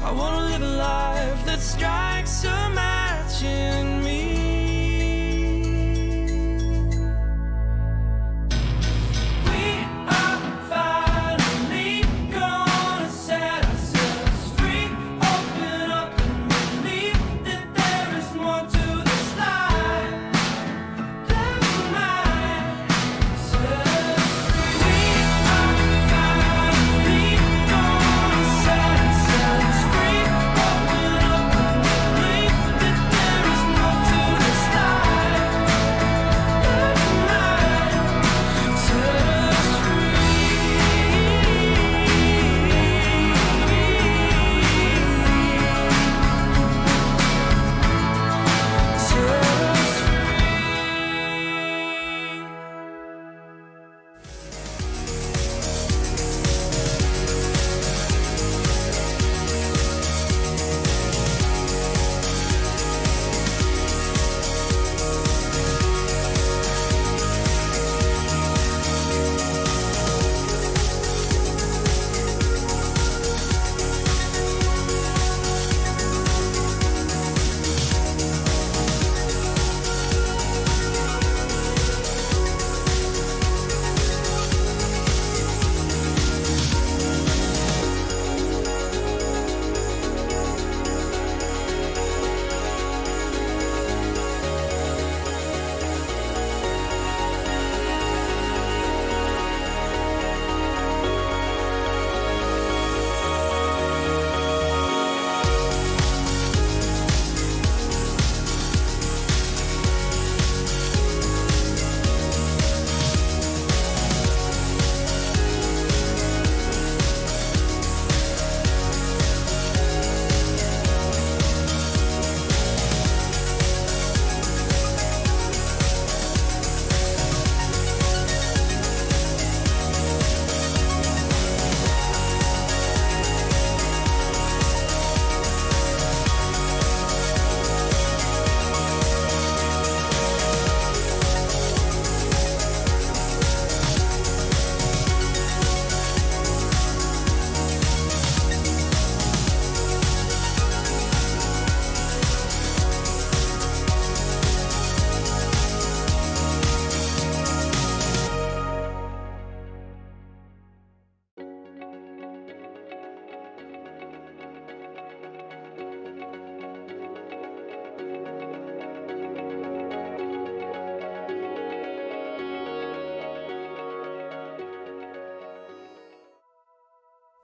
I wanna live a life that strikes a match in me.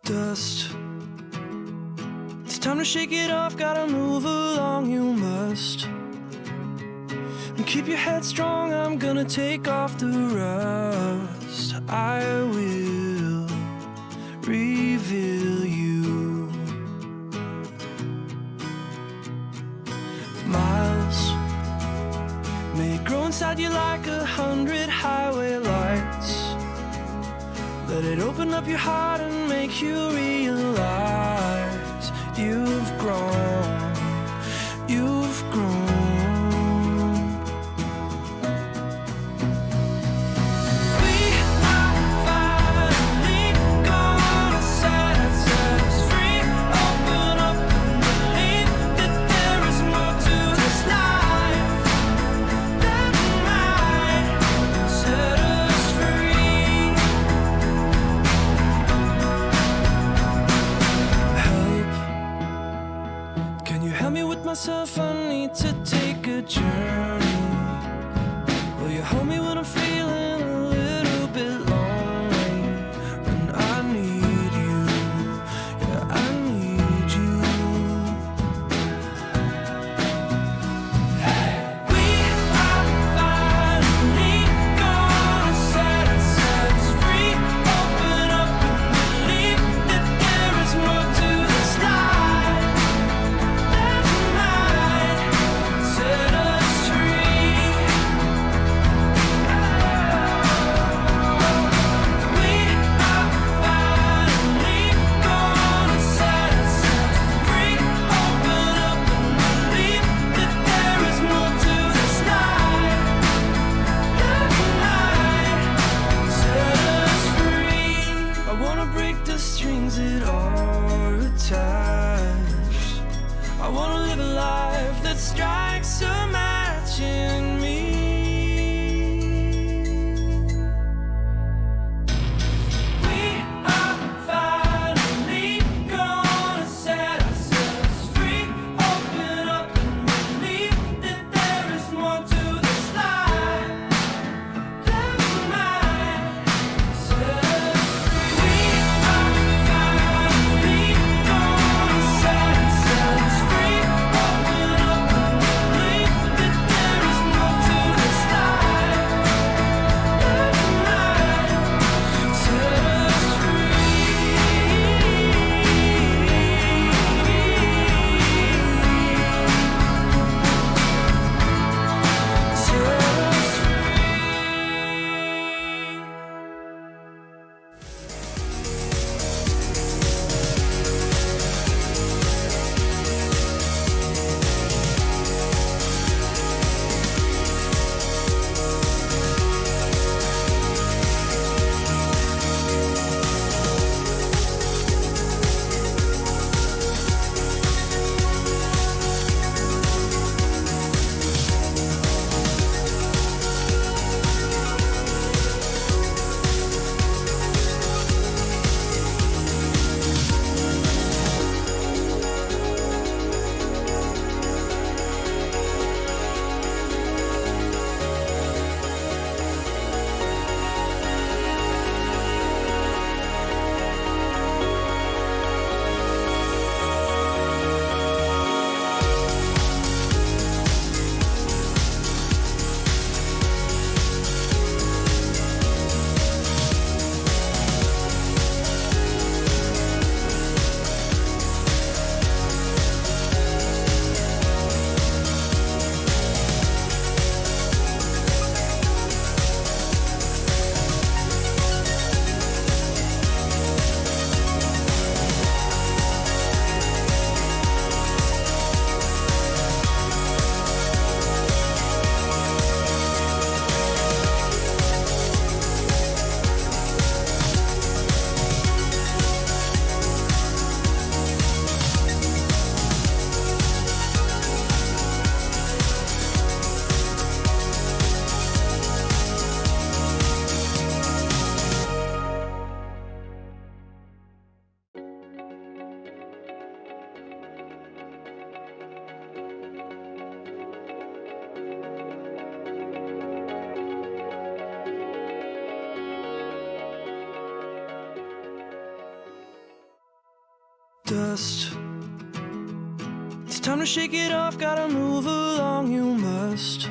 Dust, it's time to shake it off, gotta move along, you must. And keep your head strong, I'm gonna take off the rust. I will reveal you. Miles may grow inside you like 100 highway lights. Let it open up your heart and make you realize you've grown, you've grown. We are finally gonna set ourselves free. Open up and believe that there is more to this life that might set us free. Can you help me with myself? I need to take a journey. Will you hold me when I'm feeling a little bit lonely? When I need you, yeah, I need you. We are finally gonna set ourselves free. Open up and believe that there is more to this life that might set us free. that strikes a match in me. We are finally gonna set ourselves free. Open up and believe that there is more to this life than mine. Set us free. We are finally gonna set ourselves free. Open up and believe that there is more to this life than mine. Set us free. Set us dust. It's time to shake it off, gotta move along, you must.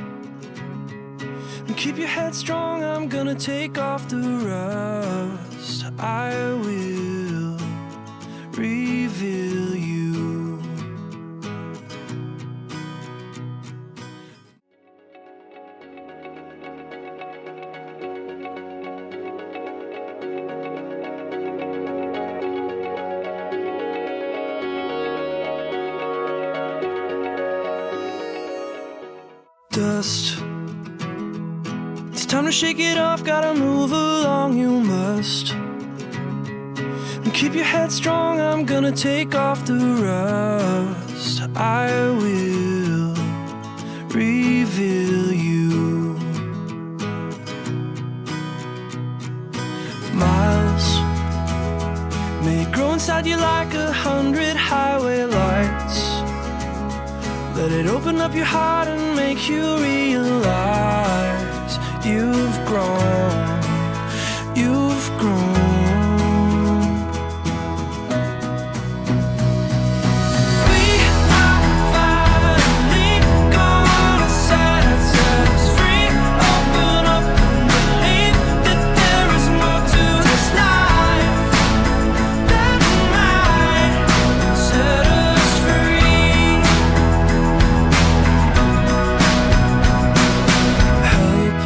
And keep your head strong, I'm gonna take off the rust. I will reveal you. Dust. It's time to shake it off, gotta move along, you must. And keep your head strong, I'm gonna take off the rust. I will reveal you. Miles may grow inside you like 100 highway lights. Let it open up your heart and make you realize you've grown, you've grown. We are finally gonna set ourselves free. Open up and believe that there is more to this life than mine. Set us free. Help,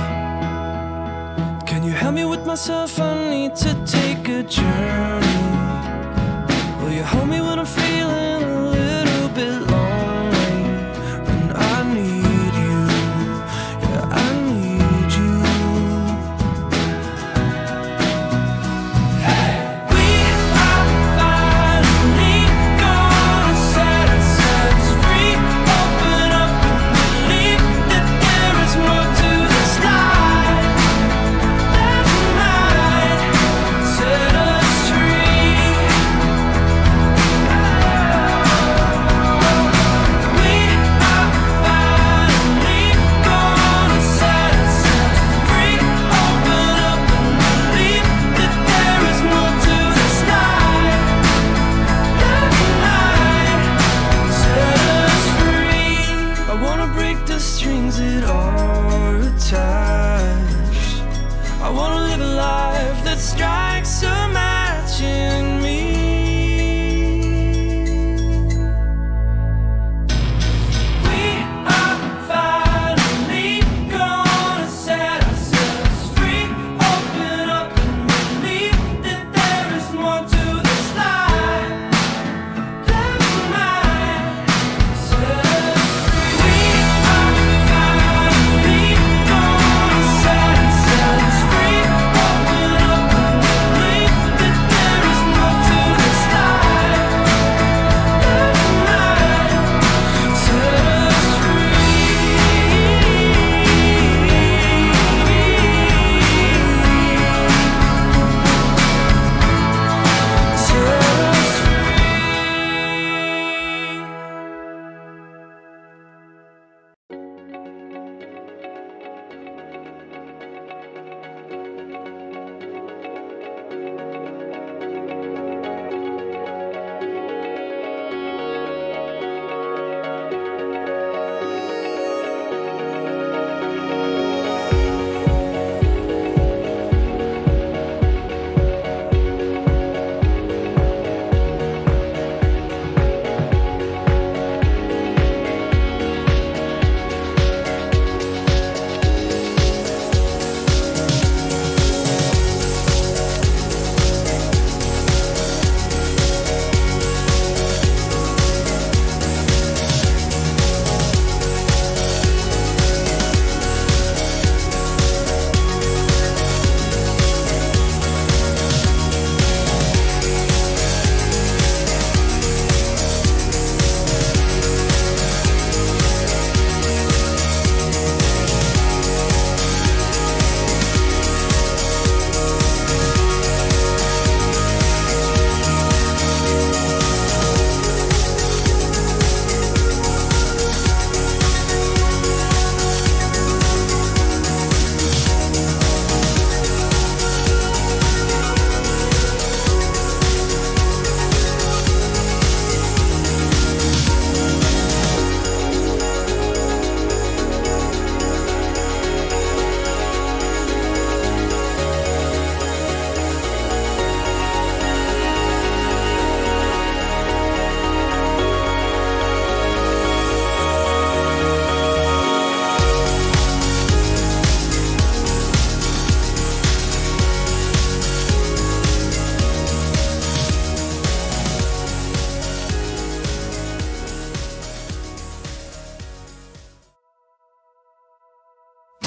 can you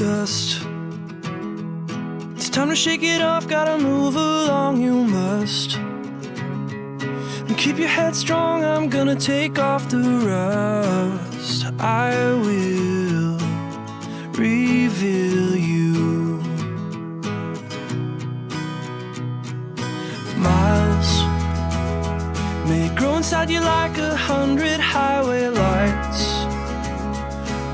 dust. It's time to shake it off, gotta move along, you must. And keep your head strong, I'm gonna take off the rust. I will reveal you. Miles may grow inside you like 100 highway lights.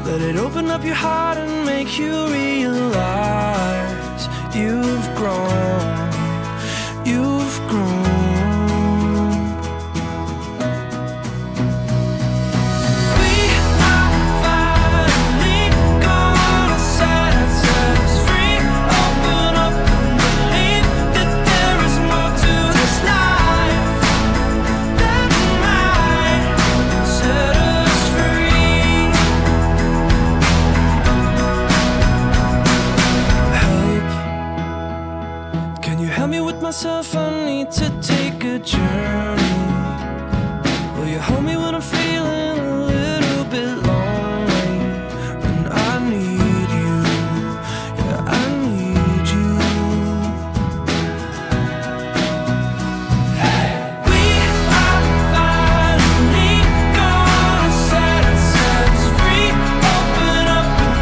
Let it open up your heart and make you realize you've grown, you've grown. We are finally gonna set ourselves free. Open up and believe that there is more to this life that might set us free. Help. Can you help me with myself? I need to take a journey. Will you hold me when I'm feeling a little bit lonely? When I need you, yeah, I need you. We are finally gonna set ourselves free. Open up and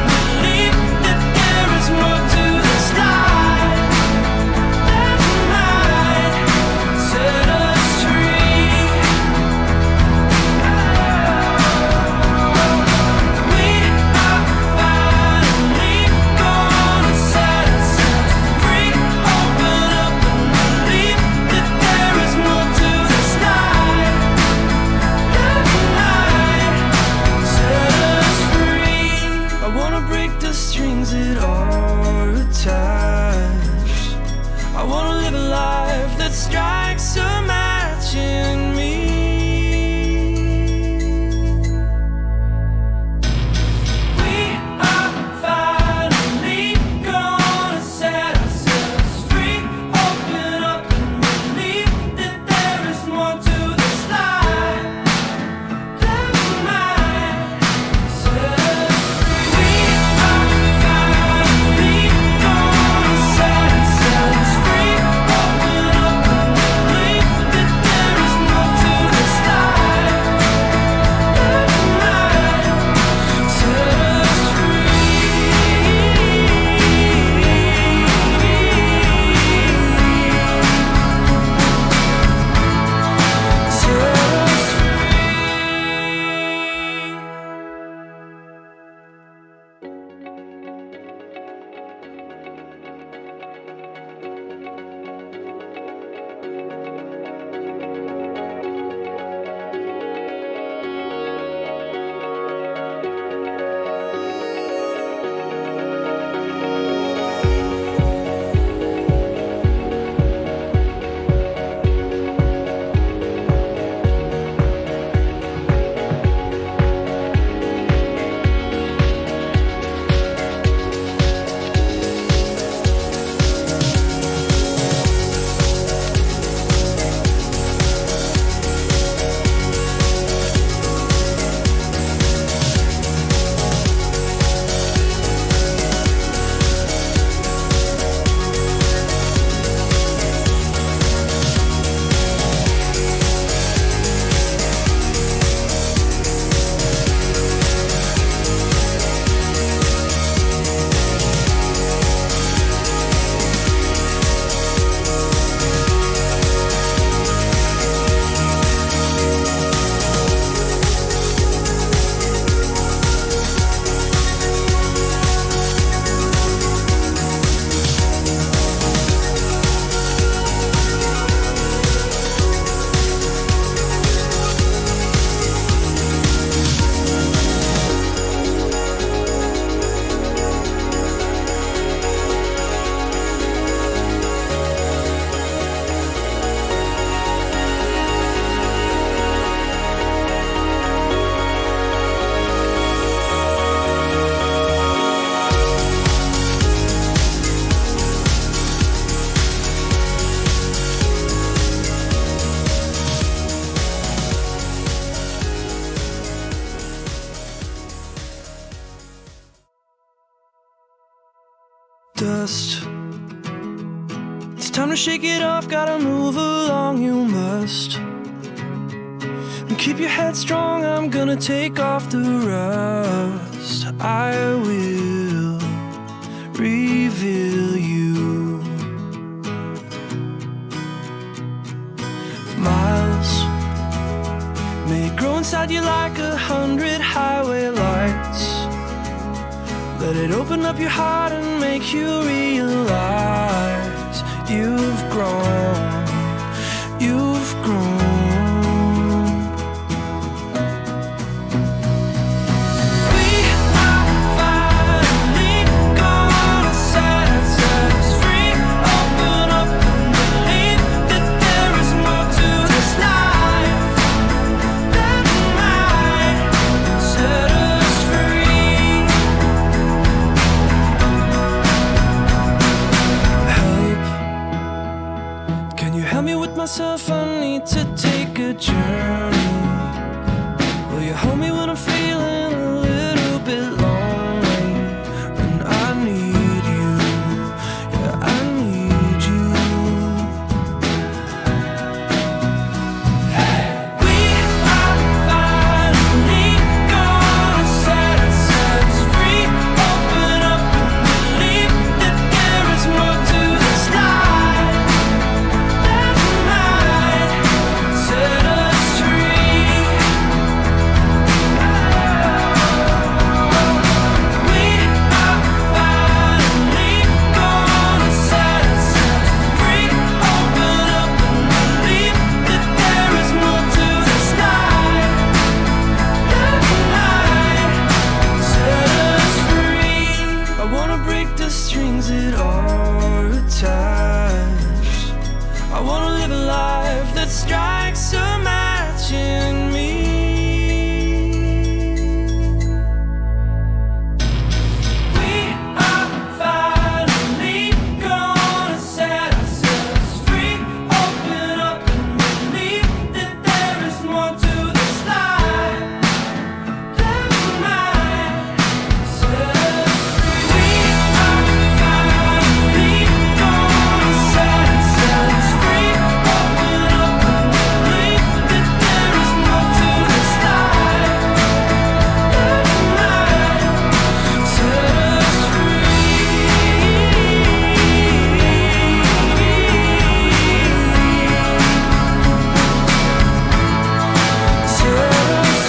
believe that there is more to this life that might set us free. dust. It's time to shake it off, gotta move along, you must. And keep your head strong, I'm gonna take off the rust. I will reveal you. Miles may grow inside you like 100 highway lights. Let it open up your heart and make you realize you've grown, you've grown. We are finally gonna set ourselves free. Open up and believe that there is more to this life that might set us free. Help. Can you help me with myself? I need to take a journey. Will you hold me when I'm feeling a little bit lonely? When I need you, yeah, I need you. We are finally gonna set ourselves free. Open up and believe that there is more to this life that might set us free. We are finally gonna set ourselves free. Open up and believe that there is more to this life that might set us free. I wanna break the strings that are attached. I wanna live a life that strikes a match in me. We are finally gonna set ourselves free. Open up and believe that there is more to this life that might set us free. We are finally gonna set ourselves free. Open up and believe that there is more to this life that might set us free. Set us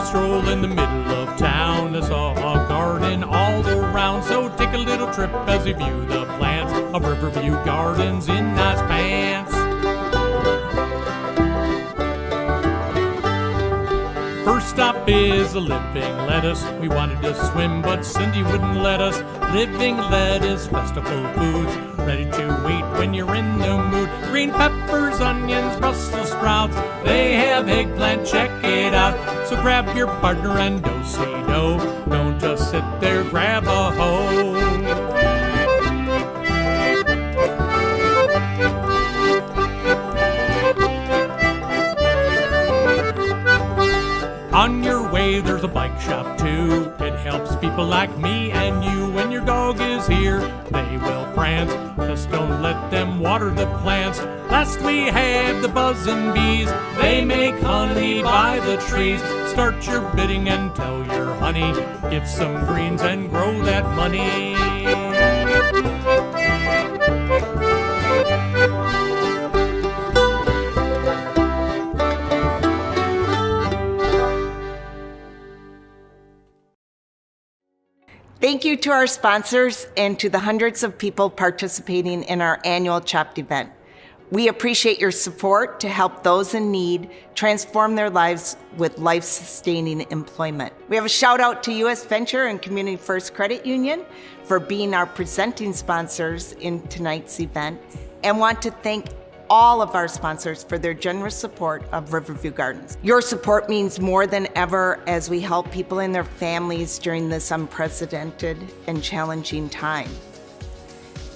stroll in the middle of town. I saw a garden all around, so take a little trip as we view the plants. of Riverview Gardens in nice pants. First stop is a living lettuce. We wanted to swim, but Cindy wouldn't let us. Living lettuce, festival foods, ready to eat when you're in the mood. Green peppers, onions, Brussels sprouts, they have eggplant, check it out. So grab your partner and do-si-do. Don't just sit there, grab a hoe. On your way, there's a bike shop too. It helps people like me and you. When your dog is here, they will prance. Just don't let them water the plants. Last we had the buzzing bees. They make honey by the trees. Start your bidding and tell your honey. Get some greens and grow that money. Thank you to our sponsors and to the hundreds of people participating in our annual Chopped event. We appreciate your support to help those in need transform their lives with life-sustaining employment. We have a shout out to U.S. Venture and Community First Credit Union for being our presenting sponsors in tonight's event, and want to thank all of our sponsors for their generous support of Riverview Gardens. Your support means more than ever as we help people and their families during this unprecedented and challenging time.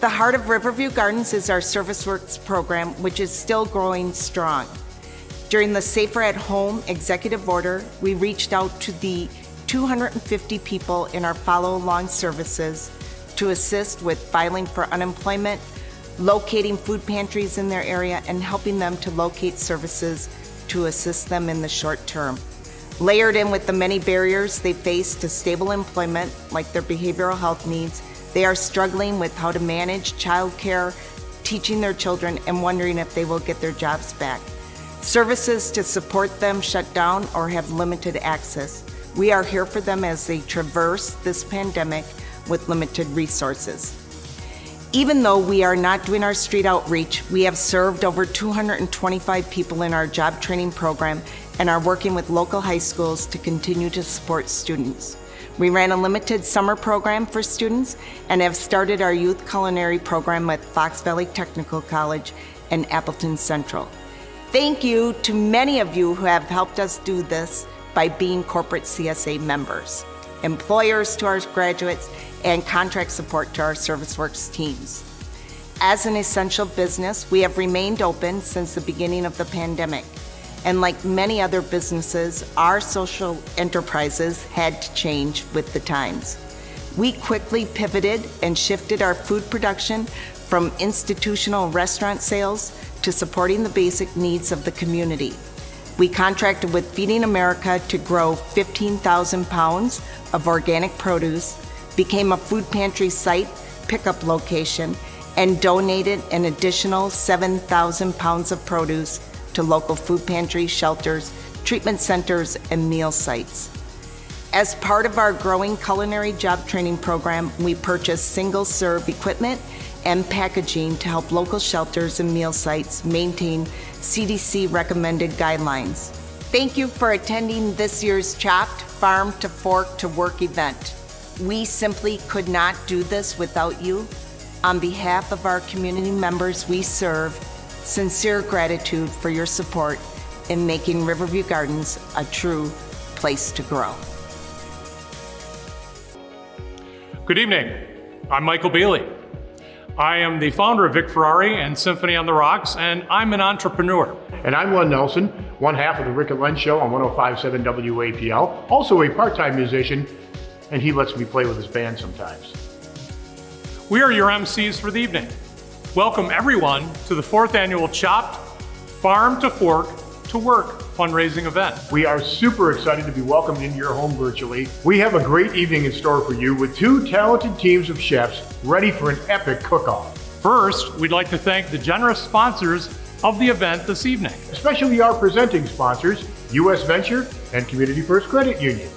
The heart of Riverview Gardens is our ServiceWorks program, which is still growing strong. During the Safer at Home executive order, we reached out to the 250 people in our follow-along services to assist with filing for unemployment, locating food pantries in their area, and helping them to locate services to assist them in the short term. Layered in with the many barriers they face to stable employment, like their behavioral health needs, they are struggling with how to manage childcare, teaching their children, and wondering if they will get their jobs back. Services to support them shut down or have limited access. We are here for them as they traverse this pandemic with limited resources. Even though we are not doing our street outreach, we have served over 225 people in our job training program and are working with local high schools to continue to support students. We ran a limited summer program for students and have started our youth culinary program at Fox Valley Technical College and Appleton Central. Thank you to many of you who have helped us do this by being corporate CSA members, employers to our graduates, and contract support to our ServiceWorks teams. As an essential business, we have remained open since the beginning of the pandemic. And like many other businesses, our social enterprises had to change with the times. We quickly pivoted and shifted our food production from institutional restaurant sales to supporting the basic needs of the community. We contracted with Feeding America to grow 15,000 pounds of organic produce, became a food pantry site pickup location, and donated an additional 7,000 pounds of produce to local food pantries, shelters, treatment centers, and meal sites. As part of our growing culinary job training program, we purchased single-serve equipment and packaging to help local shelters and meal sites maintain CDC-recommended guidelines. Thank you for attending this year's Chopped Farm to Fork to Work event. We simply could not do this without you. On behalf of our community members we serve, sincere gratitude for your support in making Riverview Gardens a true place to grow. Good evening. I'm Michael Bailey. I am the founder of Vic Ferrari and Symphony on the Rocks, and I'm an entrepreneur. And I'm Len Nelson, one half of the Rick and Len Show on 105.7 WAPL, also a part-time musician, and he lets me play with his band sometimes. We are your MCs for the evening. Welcome everyone to the 4th annual Chopped Farm to Fork to Work fundraising event. We are super excited to be welcomed into your home virtually. We have a great evening in store for you with 2 talented teams of chefs ready for an epic cook-off. First, we'd like to thank the generous sponsors of the event this evening. Especially our presenting sponsors, U.S. Venture and Community First Credit Union.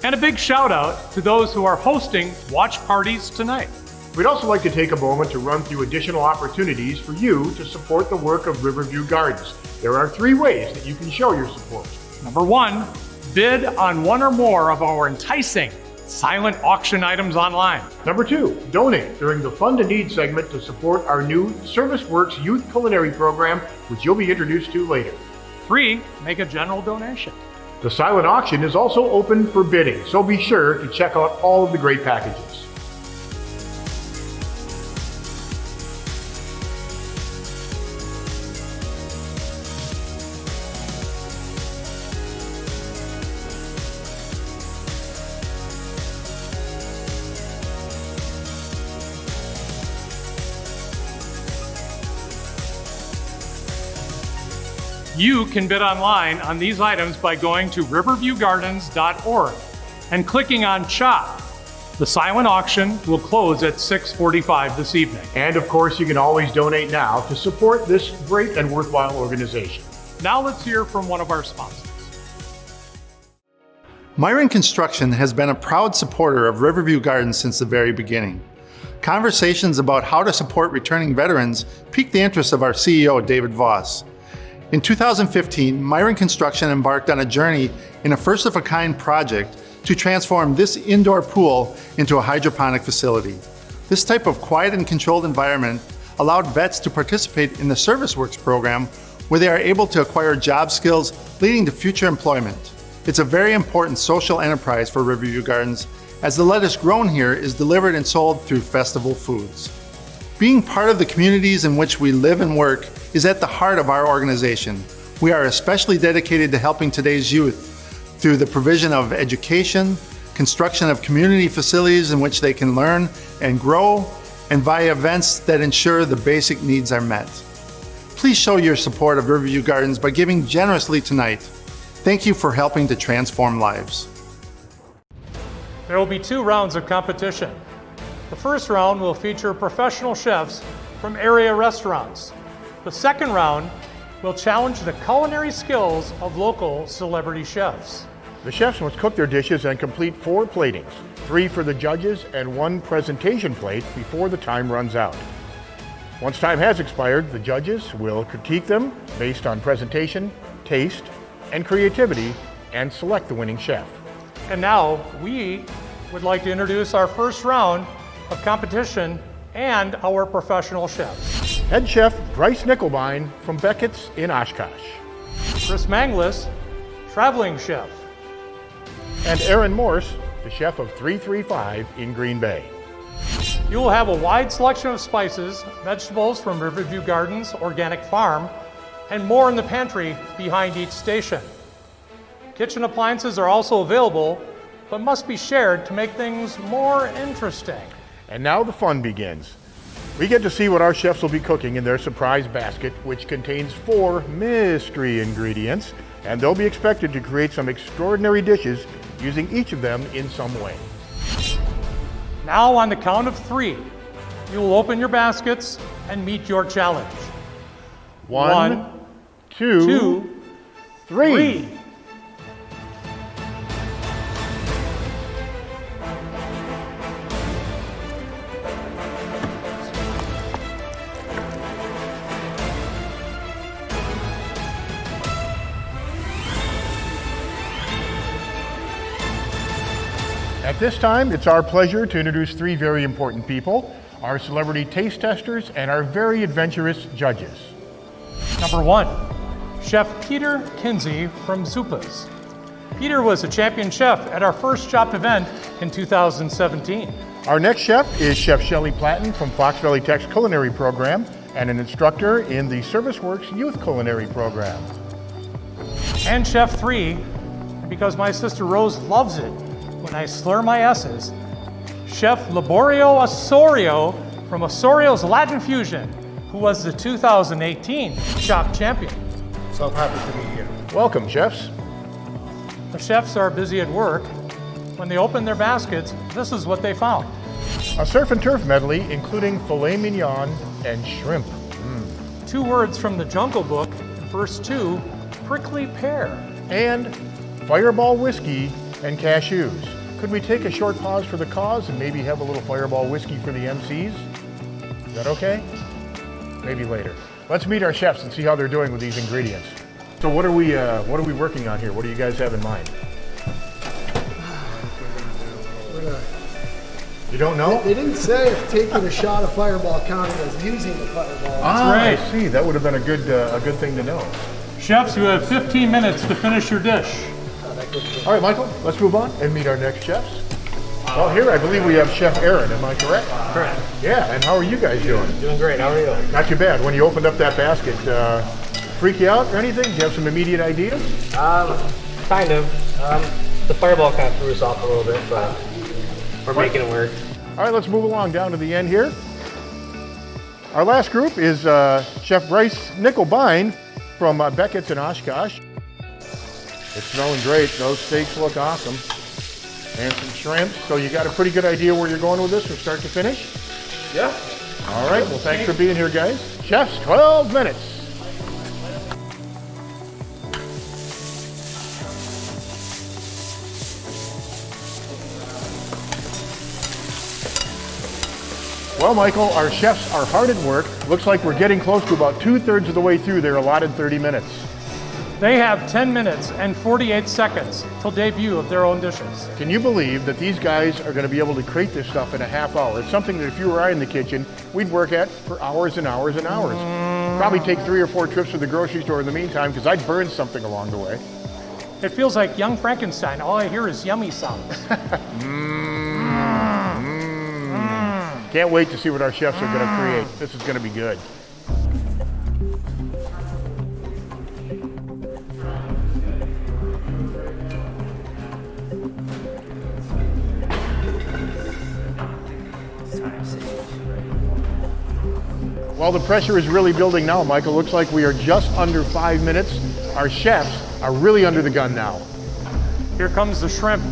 And a big shout out to those who are hosting watch parties tonight. We'd also like to take a moment to run through additional opportunities for you to support the work of Riverview Gardens. There are 3 ways that you can show your support. Number 1, bid on one or more of our enticing silent auction items online. Number 2, donate during the Fund to Need segment to support our new ServiceWorks Youth Culinary Program, which you'll be introduced to later. 3, make a general donation. The silent auction is also open for bidding, so be sure to check out all of the great packages. You can bid online on these items by going to riverviewgardens.org and clicking on Shop. The silent auction will close at 6:45 this evening. And of course, you can always donate now to support this great and worthwhile organization. Now let's hear from one of our sponsors. Myron Construction has been a proud supporter of Riverview Gardens since the very beginning. Conversations about how to support returning veterans piqued the interest of our CEO, David Voss. In 2015, Myron Construction embarked on a journey in a first-of-a-kind project to transform this indoor pool into a hydroponic facility. This type of quiet and controlled environment allowed vets to participate in the ServiceWorks program, where they are able to acquire job skills leading to future employment. It's a very important social enterprise for Riverview Gardens, as the lettuce grown here is delivered and sold through Festival Foods. Being part of the communities in which we live and work is at the heart of our organization. We are especially dedicated to helping today's youth through the provision of education, construction of community facilities in which they can learn and grow, and via events that ensure the basic needs are met. Please show your support of Riverview Gardens by giving generously tonight. Thank you for helping to transform lives. There will be 2 rounds of competition. The first round will feature professional chefs from area restaurants. The second round will challenge the culinary skills of local celebrity chefs. The chefs must cook their dishes and complete 4 platings, 3 for the judges and 1 presentation plate before the time runs out. Once time has expired, the judges will critique them based on presentation, taste, and creativity, and select the winning chef. And now we would like to introduce our first round of competition and our professional chefs. Head chef Bryce Nickelbein from Beckett's in Oshkosh. Chris Manglis, traveling chef. And Aaron Morse, the chef of 335 in Green Bay. You will have a wide selection of spices, vegetables from Riverview Gardens Organic Farm, and more in the pantry behind each station. Kitchen appliances are also available, but must be shared to make things more interesting. And now the fun begins. We get to see what our chefs will be cooking in their surprise basket, which contains 4 mystery ingredients, and they'll be expected to create some extraordinary dishes using each of them in some way. Now on the count of 3, you will open your baskets and meet your challenge. 1, 2, 3. At this time, it's our pleasure to introduce 3 very important people, our celebrity taste testers and our very adventurous judges. Number 1, Chef Peter Kinsey from Zupas. Peter was a champion chef at our first shop event in 2017. Our next chef is Chef Shelley Platten from Fox Valley Tech's culinary program and an instructor in the ServiceWorks Youth Culinary Program. And Chef 3, because my sister Rose loves it when I slur my S's, Chef Laborio Osorio from Osorio's Latin Fusion, who was the 2018 shop champion. So happy to be here. Welcome, chefs. The chefs are busy at work. When they opened their baskets, this is what they found. A surf and turf medley including filet mignon and shrimp. 2 words from the Jungle Book, verse 2, prickly pear. And Fireball whiskey and cashews. Could we take a short pause for the cause and maybe have a little Fireball whiskey for the MCs? Is that okay? Maybe later. Let's meet our chefs and see how they're doing with these ingredients. So what are we working on here? What do you guys have in mind? You don't know? They didn't say if taking a shot of Fireball counted as using the Fireball. right. I see. That would have been a good thing to know. Chefs, you have 15 minutes to finish your dish. All right, Michael, let's move on and meet our next chefs. Well, here I believe we have Chef Aaron. Am I correct? Correct. Yeah. And how are you guys doing? Doing great. How are you? Not too bad. When you opened up that basket, freak you out or anything? Do you have some immediate ideas? Kind of. The Fireball kind of threw us off a little bit, but we're making it work. All right, let's move along down to the end here. Our last group is Chef Bryce Nickelbine from Beckett's in Oshkosh. It's smelling great. Those steaks look awesome. And some shrimp. So you got a pretty good idea where you're going with this from start to finish? Yeah. All right, well, thanks for being here, guys. Chefs, 12 minutes. Well, Michael, our chefs are hard at work. Looks like we're getting close to about 2/3 of the way through their allotted 30 minutes. They have 10 minutes and 48 seconds till debut of their own dishes. Can you believe that these guys are going to be able to create this stuff in a half hour? It's something that if you or I in the kitchen, we'd work at for hours and hours and hours. Probably take 3 or 4 trips to the grocery store in the meantime because I'd burn something along the way. It feels like young Frankenstein. All I hear is yummy sounds. Can't wait to see what our chefs are going to create. This is going to be good. Well, the pressure is really building now, Michael. Looks like we are just under 5 minutes. Our chefs are really under the gun now. Here comes the shrimp.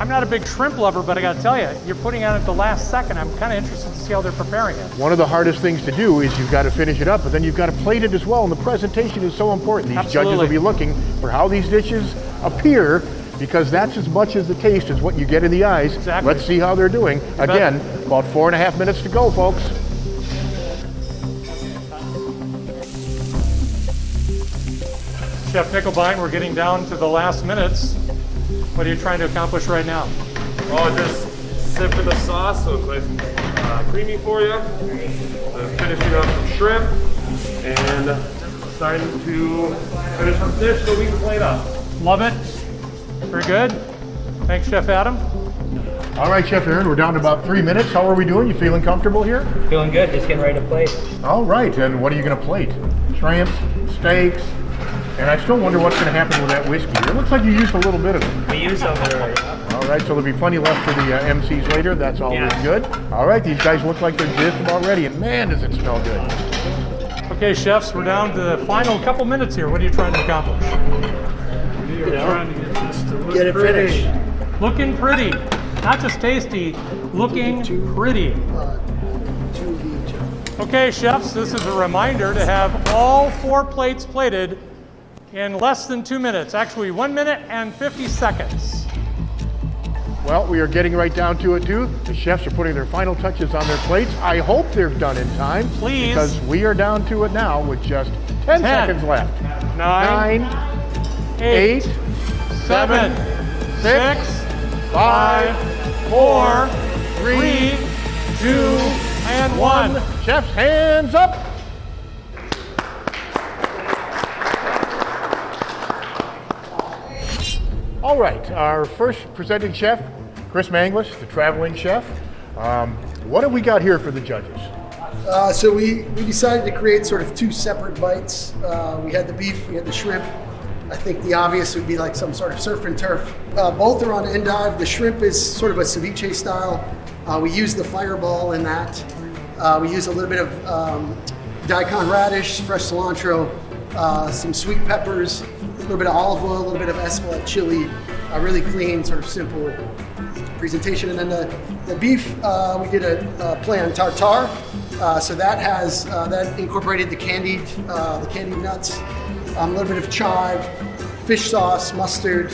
I'm not a big shrimp lover, but I gotta tell you, you're putting on it the last second. I'm kind of interested to see how they're preparing it. One of the hardest things to do is you've got to finish it up, but then you've got to plate it as well, and the presentation is so important. These judges will be looking for how these dishes appear, because that's as much as the taste as what you get in the eyes. Exactly. Let's see how they're doing. Again, about 4.5 minutes to go, folks. Chef Nickelbine, we're getting down to the last minutes. What are you trying to accomplish right now? Oh, just sipping the sauce so it's nice and creamy for you. Finishing up some shrimp and starting to finish up the dish so we can plate up. Love it. Very good. Thanks, Chef Adam. All right, Chef Aaron, we're down to about 3 minutes. How are we doing? You feeling comfortable here? Feeling good. Just getting ready to plate. All right, and what are you going to plate? Shrimp, steaks, and I still wonder what's going to happen with that whiskey. It looks like you used a little bit of it. We use some already. All right, so there'll be plenty left for the MCs later. That's always good. All right, these guys look like they're just about ready, and man, does it smell good. Okay, chefs, we're down to the final couple minutes here. What are you trying to accomplish? Trying to get this to look Get it pretty. finished. Looking pretty. Not just tasty, looking pretty. 2 each. Okay, chefs, this is a reminder to have all 4 plates plated in less than 2 minutes. Actually, 1 minute and 50 seconds. Well, we are getting right down to it, too. The chefs are putting their final touches on their plates. I hope they're done in time. Please. Because we are down to it now with just 10 seconds left. 9, 8, 7, 6, 5, 4, 3, 2, and 1. Chefs, hands up. All right, our first presenting chef, Chris Manglis, the traveling chef. What have we got here for the judges? So we decided to create sort of 2 separate bites. We had the beef, we had the shrimp. I think the obvious would be like some sort of surf and turf. Both are on endive. The shrimp is sort of a ceviche style. We use the Fireball in that. We use a little bit of daikon radish, fresh cilantro, some sweet peppers, a little bit of olive oil, a little bit of escalette chili. A really clean, sort of simple presentation. And then the beef, we did a play on tartare. So that has that incorporated the candied nuts, a little bit of chive, fish sauce, mustard,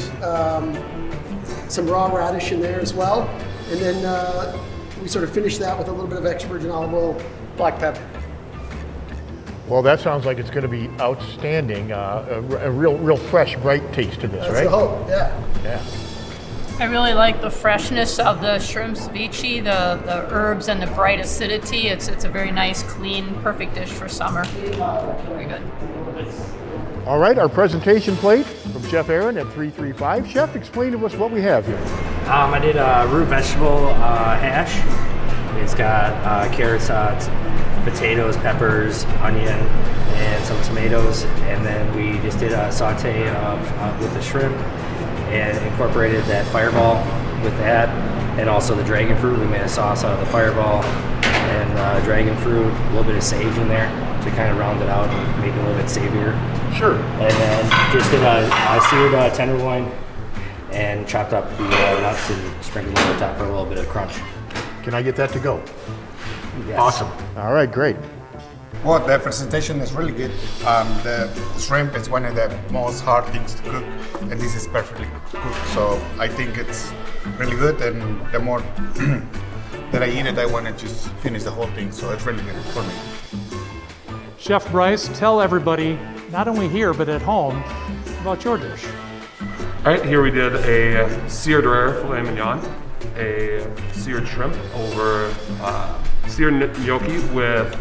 some raw radish in there as well. And then we sort of finish that with a little bit of extra virgin olive oil, black pepper. Well, that sounds like it's going to be outstanding. A real fresh, bright taste to this, That's right? the hope, yeah. Yeah. I really like the freshness of the shrimp ceviche, the herbs and the bright acidity. It's a very nice, clean, perfect dish for summer. Very good. All right, our presentation plate from Chef Aaron at 335. Chef, explain to us what we have here. I did a root vegetable hash. It's got carrots, potatoes, peppers, onion, and some tomatoes. And then we just did a saute with the shrimp and incorporated that fireball with that, and also the dragon fruit. We made a sauce out of the fireball and dragon fruit, a little bit of sage in there to kind of round it out and make it a little bit savourier. Sure. And then just did a seared tenderloin and chopped up the nuts and sprinkled it on top for a little bit of crunch. Can I get that to go? Yes. Awesome. All right, great. Well, the presentation is really good. The shrimp is one of the most hard things to cook, and this is perfectly cooked. So I think it's really good, and the more that I eat it, I want to just finish the whole thing. So it's really good for me. Chef Bryce, tell everybody, not only here but at home, about your dish. All right, here we did a seared rare filet mignon, a seared shrimp over seared gnocchi with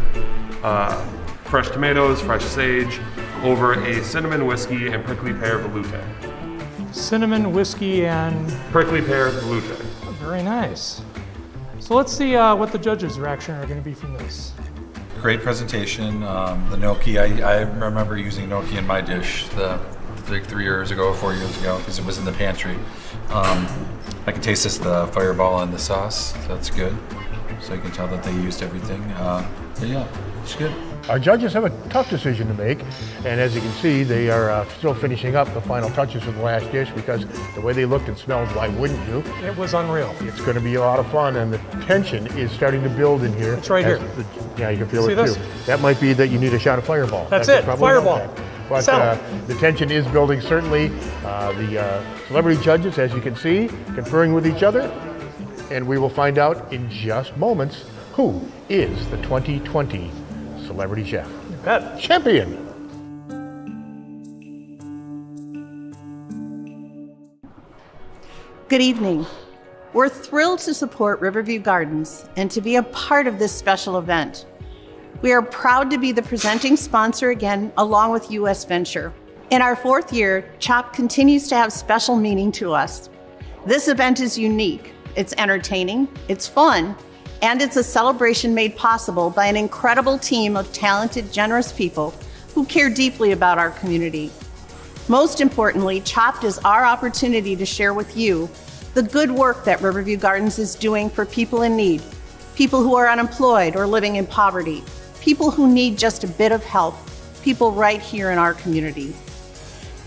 fresh tomatoes, fresh sage, over a cinnamon whiskey and prickly pear velouté. Cinnamon, whiskey, and Prickly pear velouté. very nice. So let's see what the judges' reaction are going to be from this. Great presentation. The gnocchi, I remember using gnocchi in my dish like 3 years ago, 4 years ago, because it was in the pantry. I can taste the fireball and the sauce. So that's good. So you can tell that they used everything. But yeah, it's good. Our judges have a tough decision to make, and as you can see, they are still finishing up the final touches of the last dish because the way they looked and smelled, why wouldn't you? It was unreal. It's going to be a lot of fun, and the tension is starting to build in here. It's right here. Yeah, you can feel See it this? too. That might be that you need a shot of Fireball. That's That it, could probably Fireball. help that. But Sell. the tension is building, certainly. The celebrity judges, as you can see, conferring with each other, and we will find out in just moments who is the 2020 Celebrity Chef Bet. Champion. Good evening. We're thrilled to support Riverview Gardens and to be a part of this special event. We are proud to be the presenting sponsor again, along with US Venture. In our 4th year, CHOP continues to have special meaning to us. This event is unique. It's entertaining, it's fun, and it's a celebration made possible by an incredible team of talented, generous people who care deeply about our community. Most importantly, CHOP is our opportunity to share with you the good work that Riverview Gardens is doing for people in need, people who are unemployed or living in poverty, people who need just a bit of help, people right here in our community.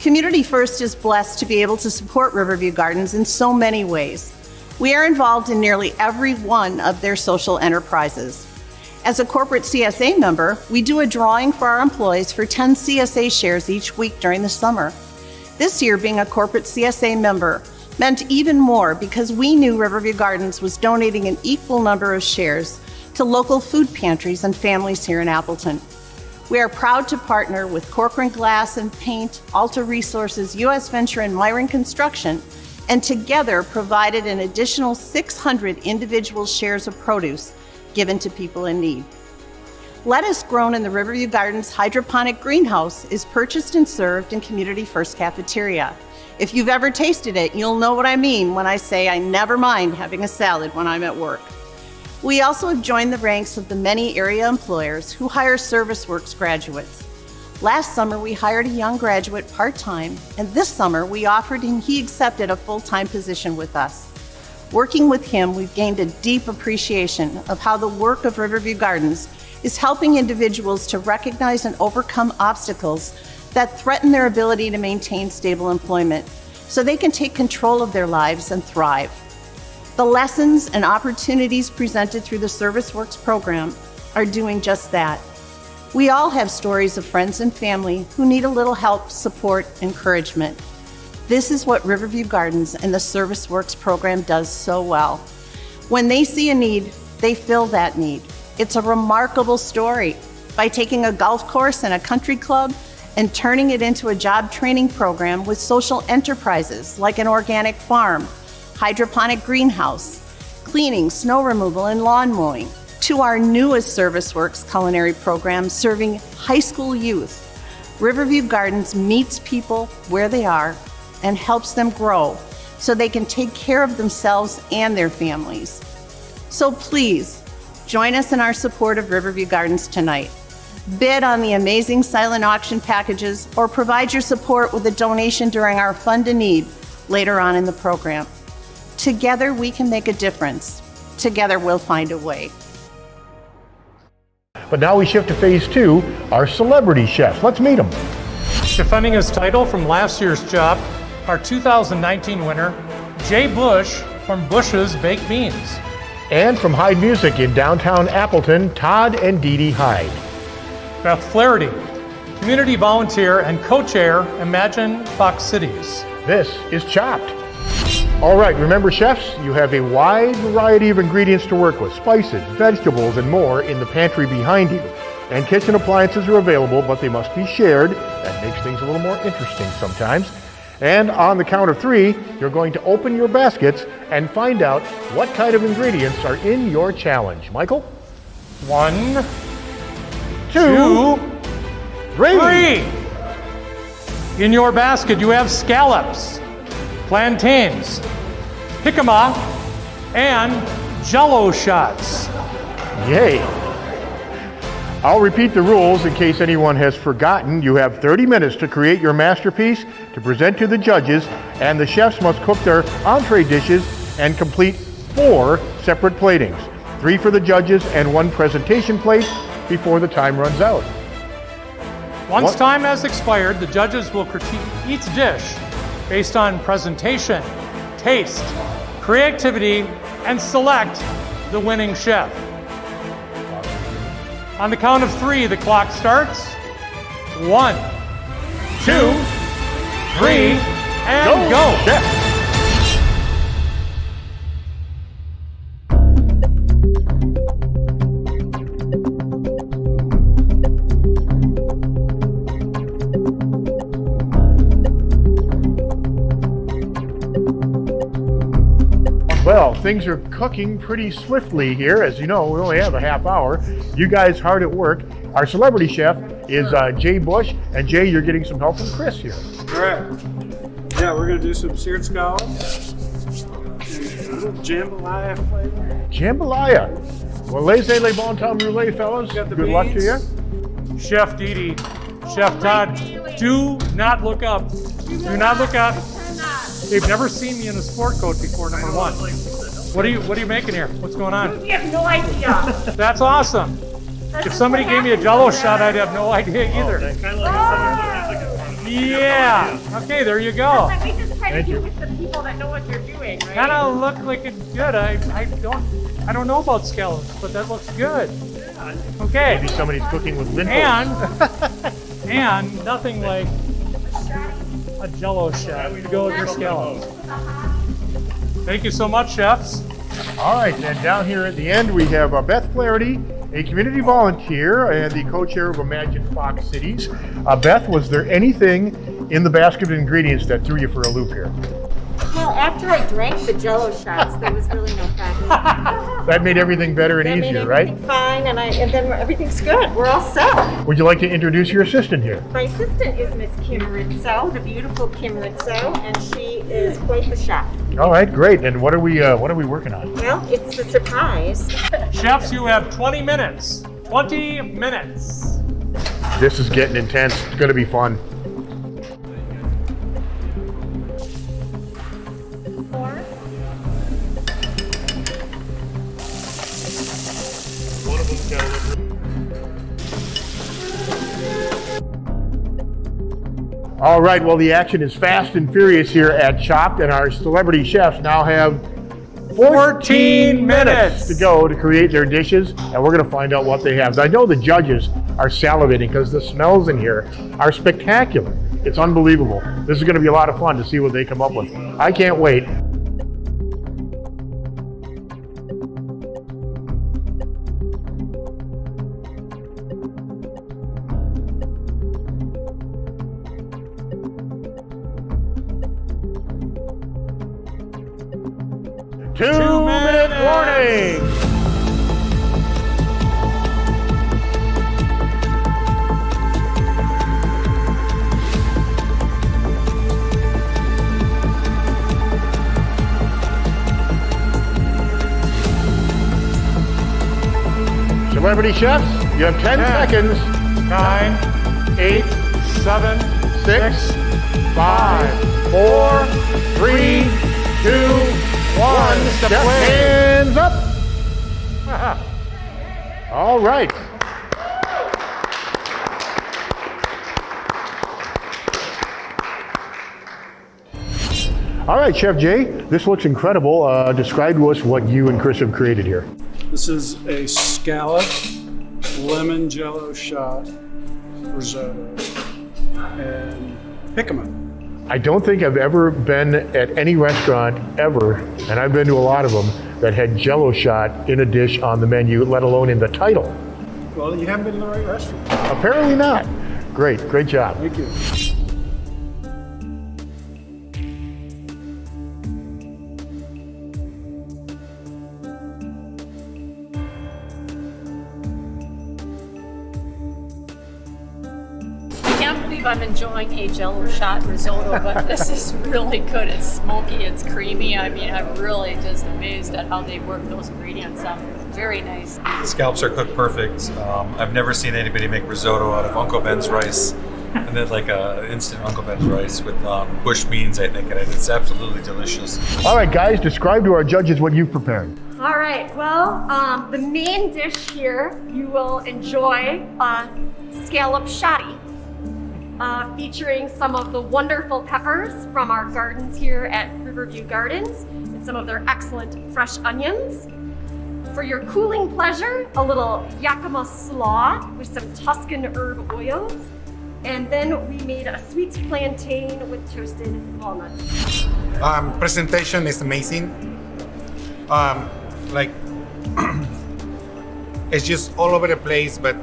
Community First is blessed to be able to support Riverview Gardens in so many ways. We are involved in nearly every one of their social enterprises. As a corporate CSA member, we do a drawing for our employees for 10 CSA shares each week during the summer. This year, being a corporate CSA member meant even more because we knew Riverview Gardens was donating an equal number of shares to local food pantries and families here in Appleton. We are proud to partner with Corcoran Glass and Paint, Alta Resources, US Venture, and Myron Construction, and together provided an additional 600 individual shares of produce given to people in need. Lettuce grown in the Riverview Gardens hydroponic greenhouse is purchased and served in Community First Cafeteria. If you've ever tasted it, you'll know what I mean when I say I never mind having a salad when I'm at work. We also have joined the ranks of the many area employers who hire ServiceWorks graduates. Last summer, we hired a young graduate part-time, and this summer, we offered him, he accepted a full-time position with us. Working with him, we've gained a deep appreciation of how the work of Riverview Gardens is helping individuals to recognize and overcome obstacles that threaten their ability to maintain stable employment so they can take control of their lives and thrive. The lessons and opportunities presented through the ServiceWorks program are doing just that. We all have stories of friends and family who need a little help, support, encouragement. This is what Riverview Gardens and the Service Works program does so well. When they see a need, they fill that need. It's a remarkable story. By taking a golf course and a country club and turning it into a job training program with social enterprises like an organic farm, hydroponic greenhouse, cleaning, snow removal, and lawn mowing, to our newest Service Works culinary program serving high school youth. Riverview Gardens meets people where they are and helps them grow so they can take care of themselves and their families. So please, join us in our support of Riverview Gardens tonight. Bid on the amazing silent auction packages or provide your support with a donation during our Fund a Need later on in the program. Together we can make a difference. Together we'll find a way. But now we shift to phase 2, our celebrity chefs. Let's meet them. Defending his title from last year's job, our 2019 winner, Jay Bush from Bush's Baked Beans. And from Hyde Music in downtown Appleton, Todd and Dee Dee Hyde. Beth Flaherty, community volunteer and co-chair, Imagine Fox Cities. This is Chopped. All right, remember chefs, you have a wide variety of ingredients to work with, spices, vegetables, and more in the pantry behind you. And kitchen appliances are available, but they must be shared. That makes things a little more interesting sometimes. And on the count of 3, you're going to open your baskets and find out what kind of ingredients are in your challenge. Michael? 1, 2, 3. In your basket, you have scallops, plantains, jicama, and Jell-O shots. Yay. I'll repeat the rules in case anyone has forgotten. You have 30 minutes to create your masterpiece to present to the judges, and the chefs must cook their entree dishes and complete 4 separate platings. 3 for the judges and 1 presentation plate before the time runs out. Once time has expired, the judges will critique each dish based on presentation, taste, creativity, and select the winning chef. On the count of 3, the clock starts. 1, 2, 3, and go! Chef. Well, things are cooking pretty swiftly here. As you know, we only have a half hour. You guys hard at work. Our celebrity chef is Jay Bush, and Jay, you're getting some help from Chris here. Correct. Yeah, we're gonna do some seared scallops. Jambalaya flavor. Jambalaya. Well, laissez les bon temps roulés, fellas. Good luck to you. Chef Dee Dee, Chef Todd, do not look up. Do not look up. They've never seen me in a sport coat before, number 1. What are you making here? What's going on? We have no idea. That's awesome. If somebody gave me a Jell-O shot, I'd have no idea either. Yeah. Okay, there you go. We just try to do with the people that know what they're doing, right? Kind of look like it's good. I don't know about scallops, but that looks good. Okay. Maybe somebody's cooking with lintels. And nothing like a Jell-O shot to go with your scallops. Thank you so much, chefs. All right, and down here at the end we have Beth Flaherty, a community volunteer and the co-chair of Imagine Fox Cities. Beth, was there anything in the basket of ingredients that threw you for a loop here? Well, after I drank the Jell-O shots, there was really no fat. That made everything better and easier, right? Fine, and then everything's good. We're all set. Would you like to introduce your assistant here? My assistant is Miss Kim Ritzo, the beautiful Kim Ritzo, and she is quite the chef. All right, great. And what are we working on? Well, it's a surprise. Chefs, you have 20 minutes. 20 minutes. This is getting intense. It's going to be fun. All right, well, the action is fast and furious here at Chopped, and our celebrity chefs now have 14 minutes to go to create their dishes, and we're going to find out what they have. I know the judges are salivating because the smells in here are spectacular. It's unbelievable. This is going to be a lot of fun to see what they come up with. I can't wait. Two-minute warning. Celebrity chefs, you have 10 seconds. 9, 8, 7, 6, 5, 4, 3, 2, 1. Step hands up. All right. All right, Chef Jay, this looks incredible. Describe to us what you and Chris have created here. This is a scallop lemon jello shot risotto and jicama. I don't think I've ever been at any restaurant ever, and I've been to a lot of them, that had Jell-O shot in a dish on the menu, let alone in the title. Well, you haven't been to the right restaurant. Apparently not. Great job. Thank you. I'm enjoying a Jell-O shot risotto, but this is really good. It's smoky, it's creamy. I mean, I'm really just amazed at how they work those ingredients up. It's very nice. The scallops are cooked perfect. I've never seen anybody make risotto out of Uncle Ben's rice, and then like a instant Uncle Ben's rice with bush beans, I think, in it. It's absolutely delicious. All right, guys, describe to our judges what you've prepared. All right, well, the main dish here, you will enjoy scallop shotty. Featuring some of the wonderful peppers from our gardens here at Riverview Gardens and some of their excellent fresh onions. For your cooling pleasure, a little yakima slaw with some Tuscan herb oils. And then we made a sweet plantain with toasted walnuts. Presentation is amazing. It's just all over the place, but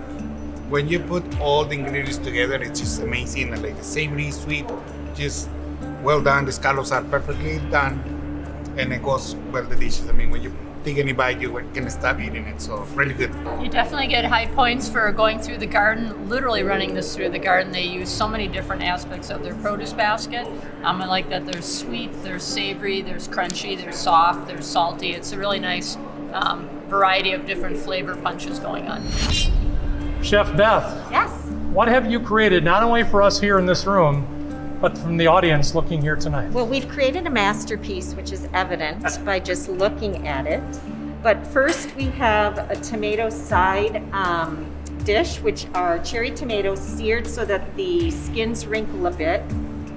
when you put all the ingredients together, it's just amazing. And like savory, sweet, just well done. The scallops are perfectly done, and it goes well the dishes. I mean, when you take any bite, you can stop eating it. So really good. You definitely get high points for going through the garden, literally running this through the garden. They use so many different aspects of their produce basket. I like that there's sweet, there's savory, there's crunchy, there's soft, there's salty. It's a really nice variety of different flavor punches going on. Chef Beth, Yes. what have you created not only for us here in this room, but from the audience looking here tonight? Well, we've created a masterpiece, which is evident by just looking at it. But first we have a tomato side dish, which are cherry tomatoes seared so that the skins wrinkle a bit.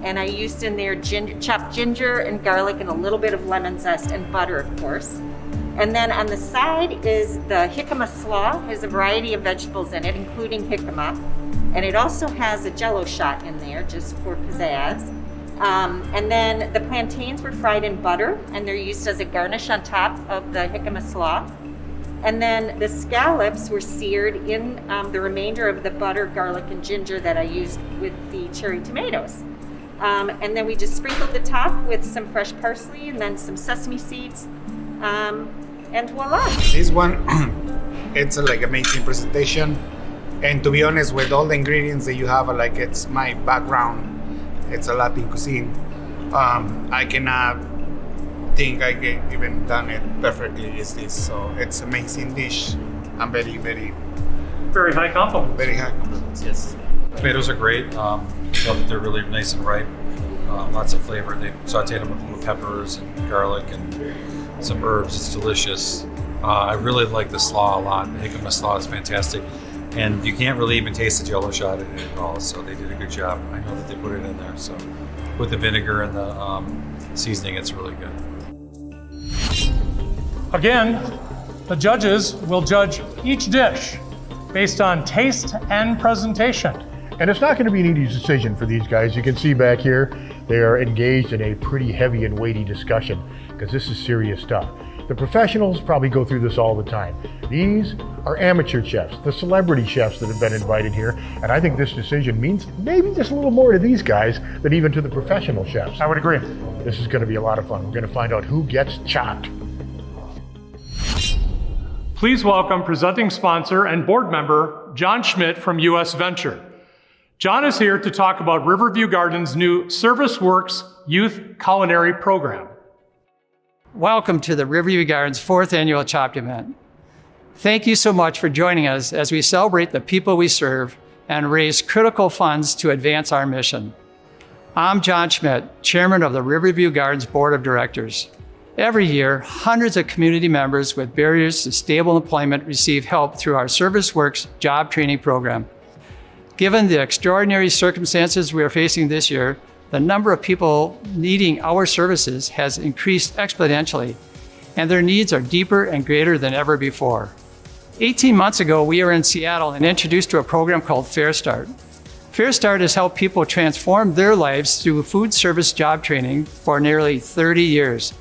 And I used in there chopped ginger and garlic and a little bit of lemon zest and butter, of course. And then on the side is the jicama slaw. Has a variety of vegetables in it, including jicama. And it also has a Jell-O shot in there, just for pizzazz. And then the plantains were fried in butter, and they're used as a garnish on top of the jicama slaw. And then the scallops were seared in the remainder of the butter, garlic, and ginger that I used with the cherry tomatoes. And then we just sprinkled the top with some fresh parsley and then some sesame seeds. And voila. This one, it's like amazing presentation. And to be honest, with all the ingredients that you have, like it's my background, it's a Latin cuisine. I cannot think I can even done it perfectly as this. So it's amazing dish. I'm very, very, Very high compliment. very high compliments. Yes. Tomatoes are great. They're really nice and ripe. Lots of flavor. They sauteed them with little peppers and garlic and some herbs. It's delicious. I really like the slaw a lot. The jicama slaw is fantastic. And you can't really even taste the Jell-O shot in it at all, so they did a good job. I know that they put it in there. So with the vinegar and the seasoning, it's really good. Again, the judges will judge each dish based on taste and presentation. And it's not going to be an easy decision for these guys. You can see back here, they are engaged in a pretty heavy and weighty discussion because this is serious stuff. The professionals probably go through this all the time. These are amateur chefs, the celebrity chefs that have been invited here. And I think this decision means maybe just a little more to these guys than even to the professional chefs. I would agree. This is going to be a lot of fun. We're going to find out who gets chopped. Please welcome presenting sponsor and board member, John Schmidt from US Venture. John is here to talk about Riverview Gardens' new Service Works Youth Culinary Program. Welcome to the Riverview Gardens 4th Annual Chopped event. Thank you so much for joining us as we celebrate the people we serve and raise critical funds to advance our mission. I'm John Schmidt, Chairman of the Riverview Gardens Board of Directors. Every year, hundreds of community members with barriers to stable employment receive help through our Service Works job training program. Given the extraordinary circumstances we are facing this year, the number of people needing our services has increased exponentially, and their needs are deeper and greater than ever before. 18 months ago, we were in Seattle and introduced to a program called Fair Start. Fair Start has helped people transform their lives through food service job training for nearly 30 years.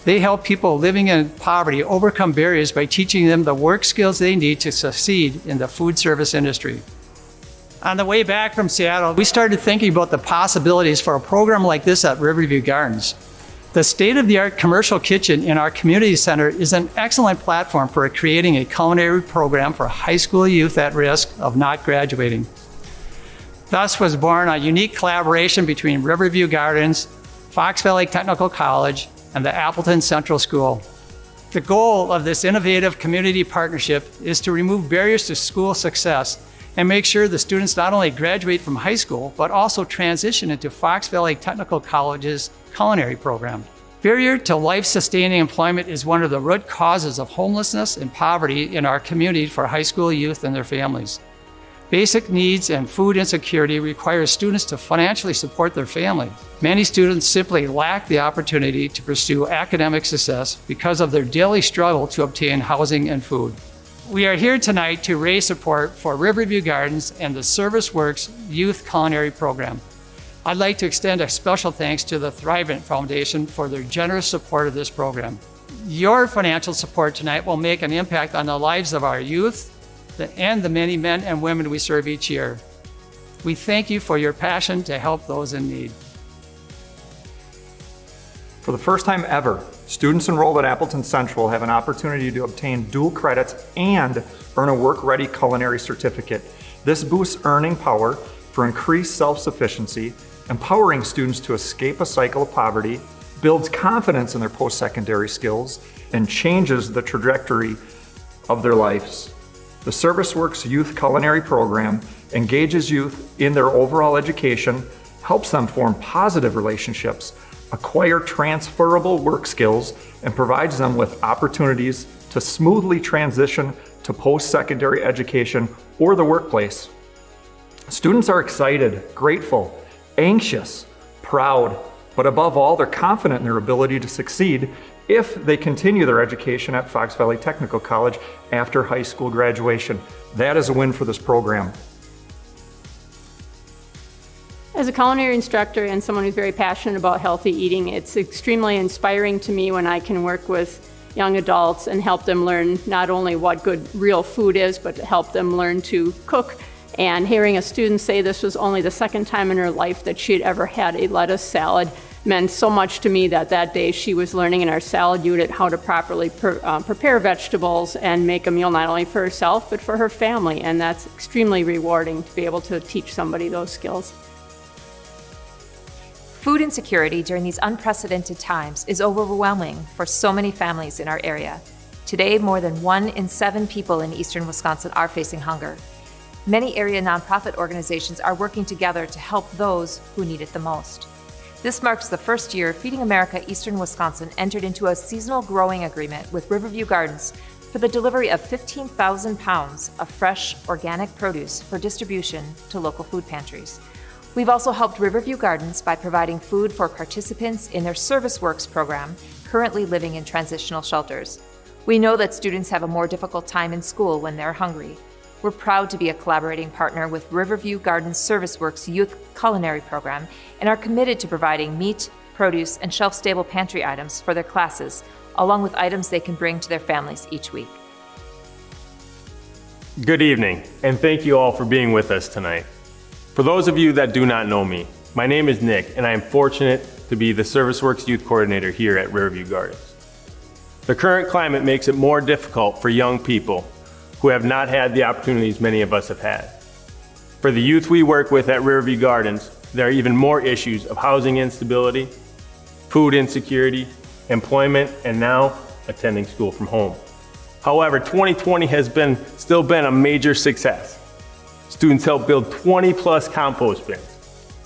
They help people living in poverty overcome barriers by teaching them the work skills they need to succeed in the food service industry. On the way back from Seattle, we started thinking about the possibilities for a program like this at Riverview Gardens. The state-of-the-art commercial kitchen in our community center is an excellent platform for creating a culinary program for high school youth at risk of not graduating. Thus was born a unique collaboration between Riverview Gardens, Fox Valley Technical College, and the Appleton Central School. The goal of this innovative community partnership is to remove barriers to school success and make sure the students not only graduate from high school, but also transition into Fox Valley Technical College's culinary program. Barrier to life-sustaining employment is one of the root causes of homelessness and poverty in our community for high school youth and their families. Basic needs and food insecurity require students to financially support their families. Many students simply lack the opportunity to pursue academic success because of their daily struggle to obtain housing and food. We are here tonight to raise support for Riverview Gardens and the Service Works Youth Culinary Program. I'd like to extend a special thanks to the Thrivent Foundation for their generous support of this program. Your financial support tonight will make an impact on the lives of our youth and the many men and women we serve each year. We thank you for your passion to help those in need. For the first time ever, students enrolled at Appleton Central have an opportunity to obtain dual credits and earn a work-ready culinary certificate. This boosts earning power for increased self-sufficiency, empowering students to escape a cycle of poverty, builds confidence in their post-secondary skills, and changes the trajectory of their lives. The Service Works Youth Culinary Program engages youth in their overall education, helps them form positive relationships, acquire transferable work skills, and provides them with opportunities to smoothly transition to post-secondary education or the workplace. Students are excited, grateful, anxious, proud, but above all, they're confident in their ability to succeed if they continue their education at Fox Valley Technical College after high school graduation. That is a win for this program. As a culinary instructor and someone who's very passionate about healthy eating, it's extremely inspiring to me when I can work with young adults and help them learn not only what good real food is, but to help them learn to cook. And hearing a student say this was only the second time in her life that she had ever had a lettuce salad meant so much to me that that day she was learning in our salad unit how to properly prepare vegetables and make a meal not only for herself, but for her family. And that's extremely rewarding to be able to teach somebody those skills. Food insecurity during these unprecedented times is overwhelming for so many families in our area. Today, more than 1 in 7 people in eastern Wisconsin are facing hunger. Many area nonprofit organizations are working together to help those who need it the most. This marks the first year Feeding America Eastern Wisconsin entered into a seasonal growing agreement with Riverview Gardens for the delivery of 15,000 pounds of fresh, organic produce for distribution to local food pantries. We've also helped Riverview Gardens by providing food for participants in their Service Works program, currently living in transitional shelters. We know that students have a more difficult time in school when they're hungry. We're proud to be a collaborating partner with Riverview Gardens ServiceWorks Youth Culinary Program and are committed to providing meat, produce, and shelf-stable pantry items for their classes, along with items they can bring to their families each week. Good evening, and thank you all for being with us tonight. For those of you that do not know me, my name is Nick, and I am fortunate to be the ServiceWorks Youth Coordinator here at Riverview Gardens. The current climate makes it more difficult for young people who have not had the opportunities many of us have had. For the youth we work with at Riverview Gardens, there are even more issues of housing instability, food insecurity, employment, and now attending school from home. However, 2020 has still been a major success. Students helped build 20+ compost bins,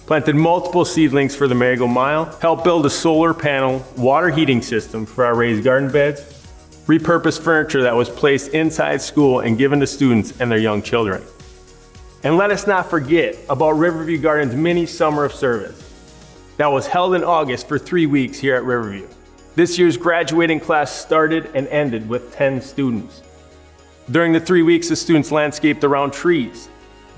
planted multiple seedlings for the Marigold Mile, helped build a solar panel water heating system for our raised garden beds, repurposed furniture that was placed inside school and given to students and their young children. And let us not forget about Riverview Gardens' mini summer of service that was held in August for 3 weeks here at Riverview. This year's graduating class started and ended with 10 students. During the 3 weeks, the students landscaped around trees,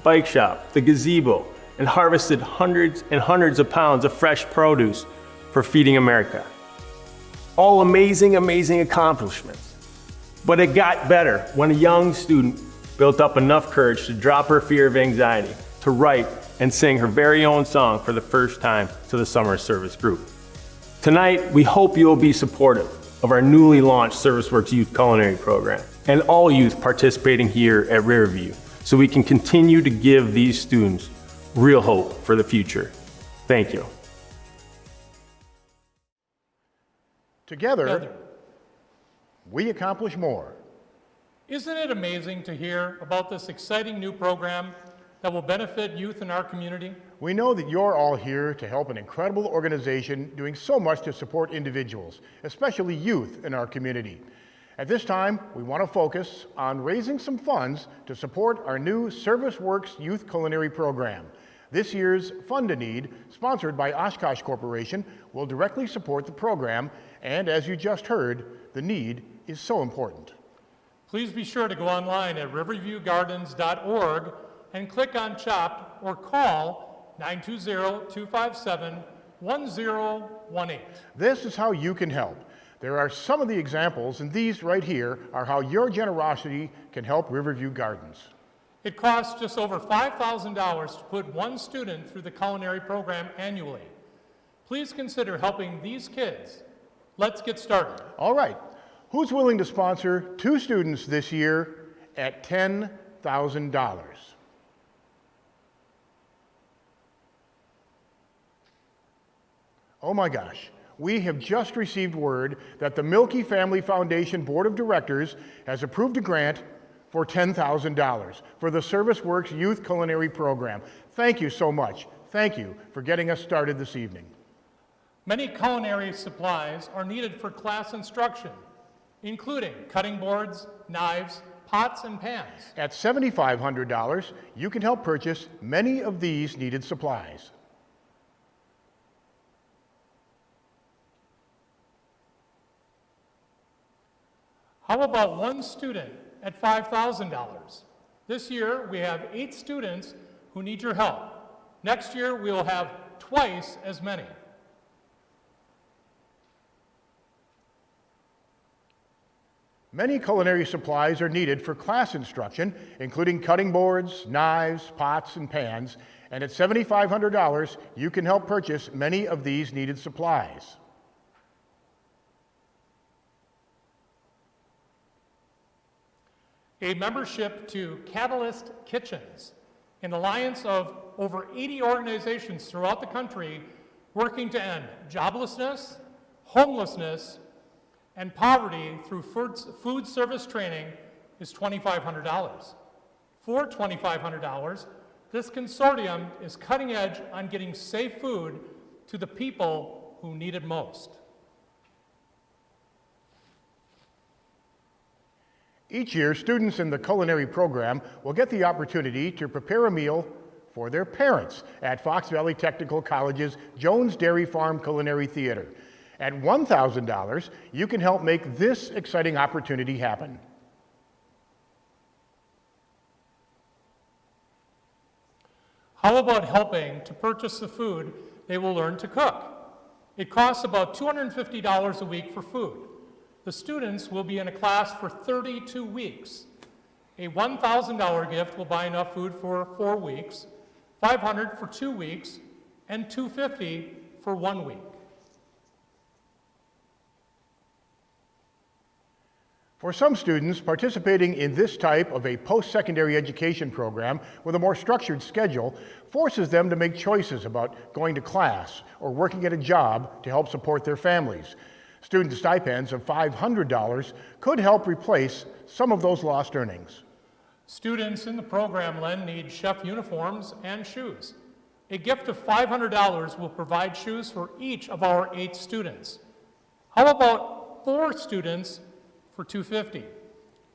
bike shop, the gazebo, and harvested hundreds and hundreds of pounds of fresh produce for Feeding America. All amazing, amazing accomplishments. But it got better when a young student built up enough courage to drop her fear of anxiety, to write and sing her very own song for the first time to the summer service group. Tonight, we hope you will be supportive of our newly launched ServiceWorks Youth Culinary Program and all youth participating here at Riverview, so we can continue to give these students real hope for the future. Thank you. Together, we accomplish more. Isn't it amazing to hear about this exciting new program that will benefit youth in our community? We know that you're all here to help an incredible organization doing so much to support individuals, especially youth in our community. At this time, we want to focus on raising some funds to support our new ServiceWorks Youth Culinary Program. This year's Fund a Need, sponsored by Oshkosh Corporation, will directly support the program, and as you just heard, the need is so important. Please be sure to go online at riverviewgardens.org and click on CHOPT or call 920-257-1018. This is how you can help. There are some of the examples, and these right here are how your generosity can help Riverview Gardens. It costs just over $5,000 to put one student through the culinary program annually. Please consider helping these kids. Let's get started. All right. Who's willing to sponsor 2 students this year at $10,000? Oh my gosh. We have just received word that the Milky Family Foundation Board of Directors has approved a grant for $10,000 for the ServiceWorks Youth Culinary Program. Thank you so much. Thank you for getting us started this evening. Many culinary supplies are needed for class instruction, including cutting boards, knives, pots, and pans. At $7,500, you can help purchase many of these needed supplies. How about one student at $5,000? This year, we have 8 students who need your help. Next year, we will have twice as many. Many culinary supplies are needed for class instruction, including cutting boards, knives, pots, and pans. And at $7,500, you can help purchase many of these needed supplies. A membership to Catalyst Kitchens, an alliance of over 80 organizations throughout the country working to end joblessness, homelessness, and poverty through food service training, is $2,500. For $2,500, this consortium is cutting edge on getting safe food to the people who need it most. Each year, students in the culinary program will get the opportunity to prepare a meal for their parents at Fox Valley Technical College's Jones Dairy Farm Culinary Theater. At $1,000, you can help make this exciting opportunity happen. How about helping to purchase the food they will learn to cook? It costs about $250 a week for food. The students will be in a class for 32 weeks. A $1,000 gift will buy enough food for 4 weeks, $500 for 2 weeks, and $250 for 1 week. For some students, participating in this type of a post-secondary education program with a more structured schedule forces them to make choices about going to class or working at a job to help support their families. Student stipends of $500 could help replace some of those lost earnings. Students in the program, Len, need chef uniforms and shoes. A gift of $500 will provide shoes for each of our 8 students. How about 4 students for $250?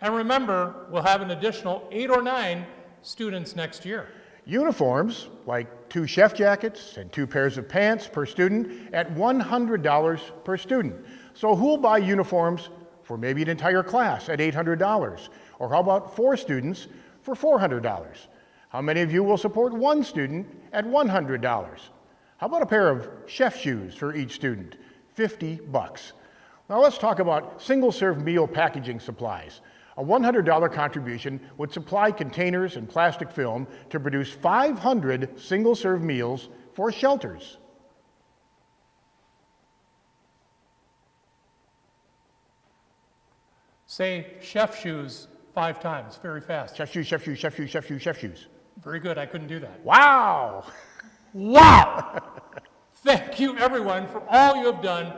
And remember, we'll have an additional 8 or 9 students next year. Uniforms, like 2 chef jackets and 2 pairs of pants per student at $100 per student. So who'll buy uniforms for maybe an entire class at $800? Or how about 4 students for $400? How many of you will support 1 student at $100? How about a pair of chef shoes for each student? $50. Now let's talk about single-serve meal packaging supplies. A $100 contribution would supply containers and plastic film to produce 500 single-serve meals for shelters. Say chef shoes 5 times, very fast. Chef shoes, chef shoes, chef shoes, chef shoes, chef shoes. Very good, I couldn't do that. Wow! Wow! Thank you everyone for all you have done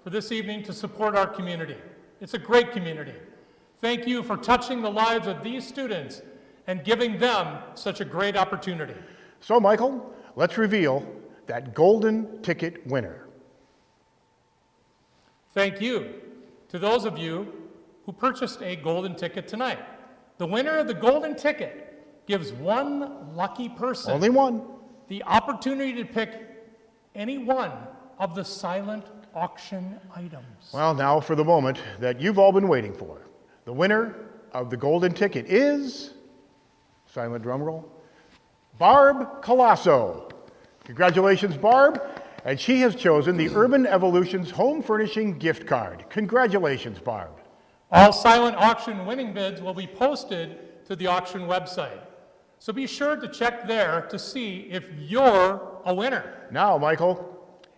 for this evening to support our community. It's a great community. Thank you for touching the lives of these students and giving them such a great opportunity. So Michael, let's reveal that golden ticket winner. Thank you to those of you who purchased a golden ticket tonight. The winner of the golden ticket gives one lucky person Only one. the opportunity to pick any one of the silent auction items. Well, now for the moment that you've all been waiting for. The winner of the golden ticket is, silent drum roll, Barb Colasso. Congratulations, Barb. And she has chosen the Urban Evolutions Home Furnishing Gift Card. Congratulations, Barb. All silent auction winning bids will be posted to the auction website. So be sure to check there to see if you're a winner. Now, Michael,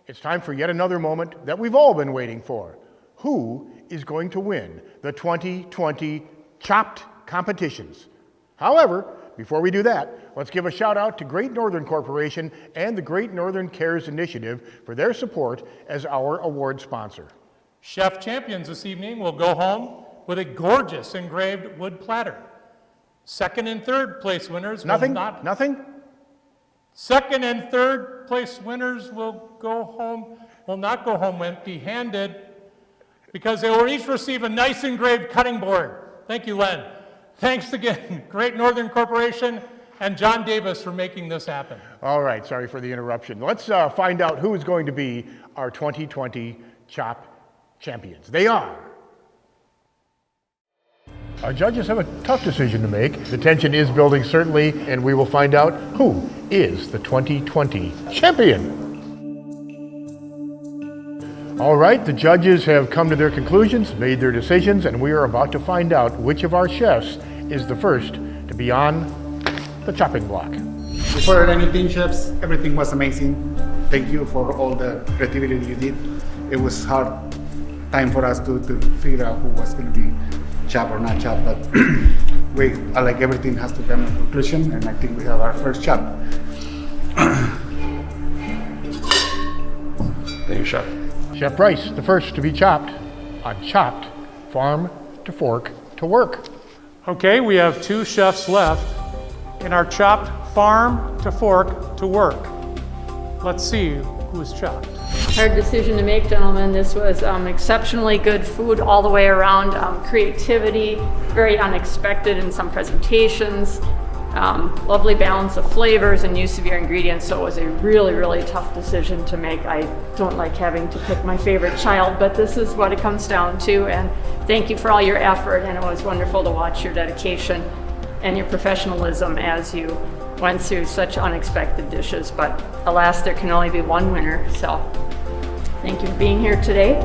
it's time for yet another moment that we've all been waiting for. Who is going to win the 2020 Chopped competitions? However, before we do that, let's give a shout out to Great Northern Corporation and the Great Northern Cares Initiative for their support as our award sponsor. Chef champions this evening will go home with a gorgeous engraved wood platter. Second and third place winners Nothing? will not. Nothing? Second and third place winners will not go home empty-handed because they will each receive a nice engraved cutting board. Thank you, Len. Thanks again, Great Northern Corporation and John Davis for making this happen. All right, sorry for the interruption. Let's find out who is going to be our 2020 Chop champions. They are. Our judges have a tough decision to make. The tension is building, certainly, and we will find out who is the 2020 champion. All right, the judges have come to their conclusions, made their decisions, and we are about to find out which of our chefs is the first to be on the chopping block. Before anything, chefs, everything was amazing. Thank you for all the creativity you did. It was hard time for us to figure out who was going to be chop or not chop, but like everything has to come to conclusion, and I think we have our first chop. Thank you, Chef. Chef Bryce, the first to be chopped on Chopped Farm to Fork to Work. Okay, we have 2 chefs left in our Chopped Farm to Fork to Work. Let's see who's chopped. Hard decision to make, gentlemen. This was exceptionally good food all the way around. Creativity, very unexpected in some presentations. Lovely balance of flavors and use of your ingredients. So it was a really, really tough decision to make. I don't like having to pick my favorite child, but this is what it comes down to. And thank you for all your effort. And it was wonderful to watch your dedication and your professionalism as you went through such unexpected dishes. But alas, there can only be one winner. So thank you for being here today.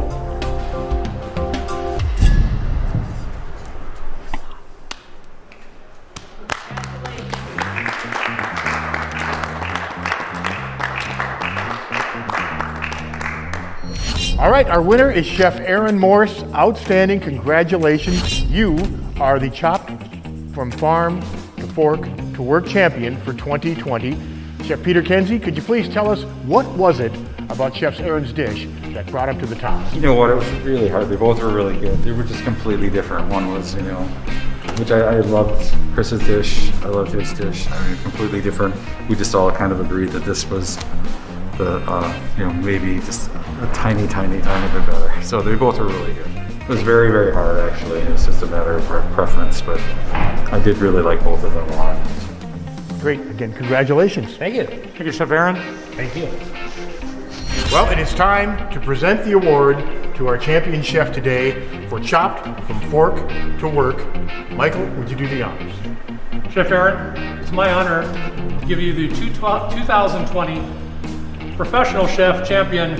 All right, our winner is Chef Aaron Morse. Outstanding, congratulations. You are the Chopped from Farm to Fork to Work champion for 2020. Chef Peter Kenzie, could you please tell us what was it about Chef Aaron's dish that brought him to the top? You know what, it was really hard. They both were really good. They were just completely different. One was, which I loved Chris's dish. I loved his dish. I mean, completely different. We just all kind of agreed that this was the, maybe just a tiny bit better. So they both were really good. It was very, very hard, actually. It's just a matter of preference, but I did really like both of them a lot. Great. Again, congratulations. Thank you. Thank you, Chef Aaron. Thank you. Well, it is time to present the award to our champion chef today for Chopped from Fork to Work. Michael, would you do the honors? Chef Aaron, it's my honor to give you the 2020 Professional Chef Champion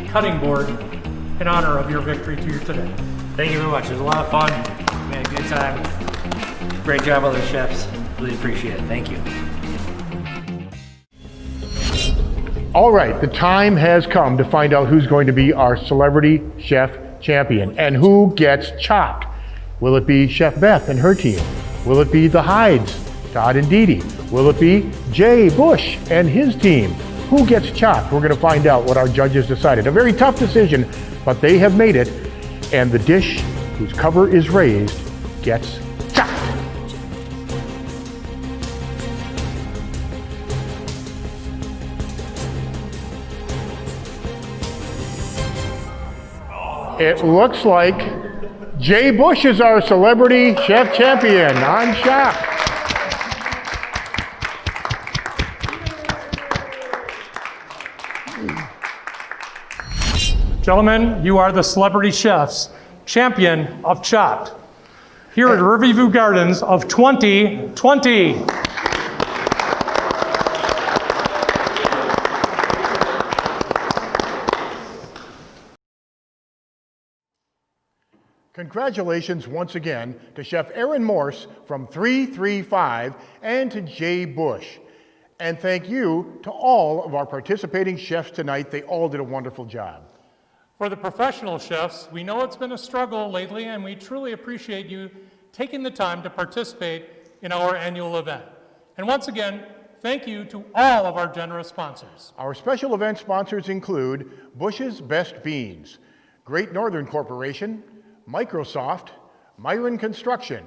Cutting Board in honor of your victory to you today. Thank you very much. It was a lot of fun. We had a good time. Great job, other chefs. Really appreciate it. Thank you. All right, the time has come to find out who's going to be our celebrity chef champion and who gets chopped. Will it be Chef Beth and her team? Will it be the Hydes, Todd and Dee Dee? Will it be Jay Bush and his team? Who gets chopped? We're going to find out what our judges decided. A very tough decision, but they have made it, and the dish whose cover is raised gets chopped. It looks like Jay Bush is our celebrity chef champion on Chopped. Gentlemen, you are the celebrity chefs, champion of Chopped, here at Riverview Gardens of 2020. Congratulations once again to Chef Aaron Morse from 335 and to Jay Bush. And thank you to all of our participating chefs tonight. They all did a wonderful job. For the professional chefs, we know it's been a struggle lately, and we truly appreciate you taking the time to participate in our annual event. And once again, thank you to all of our generous sponsors. Our special event sponsors include Bush's Best Beans, Great Northern Corporation, Microsoft, Myron Construction,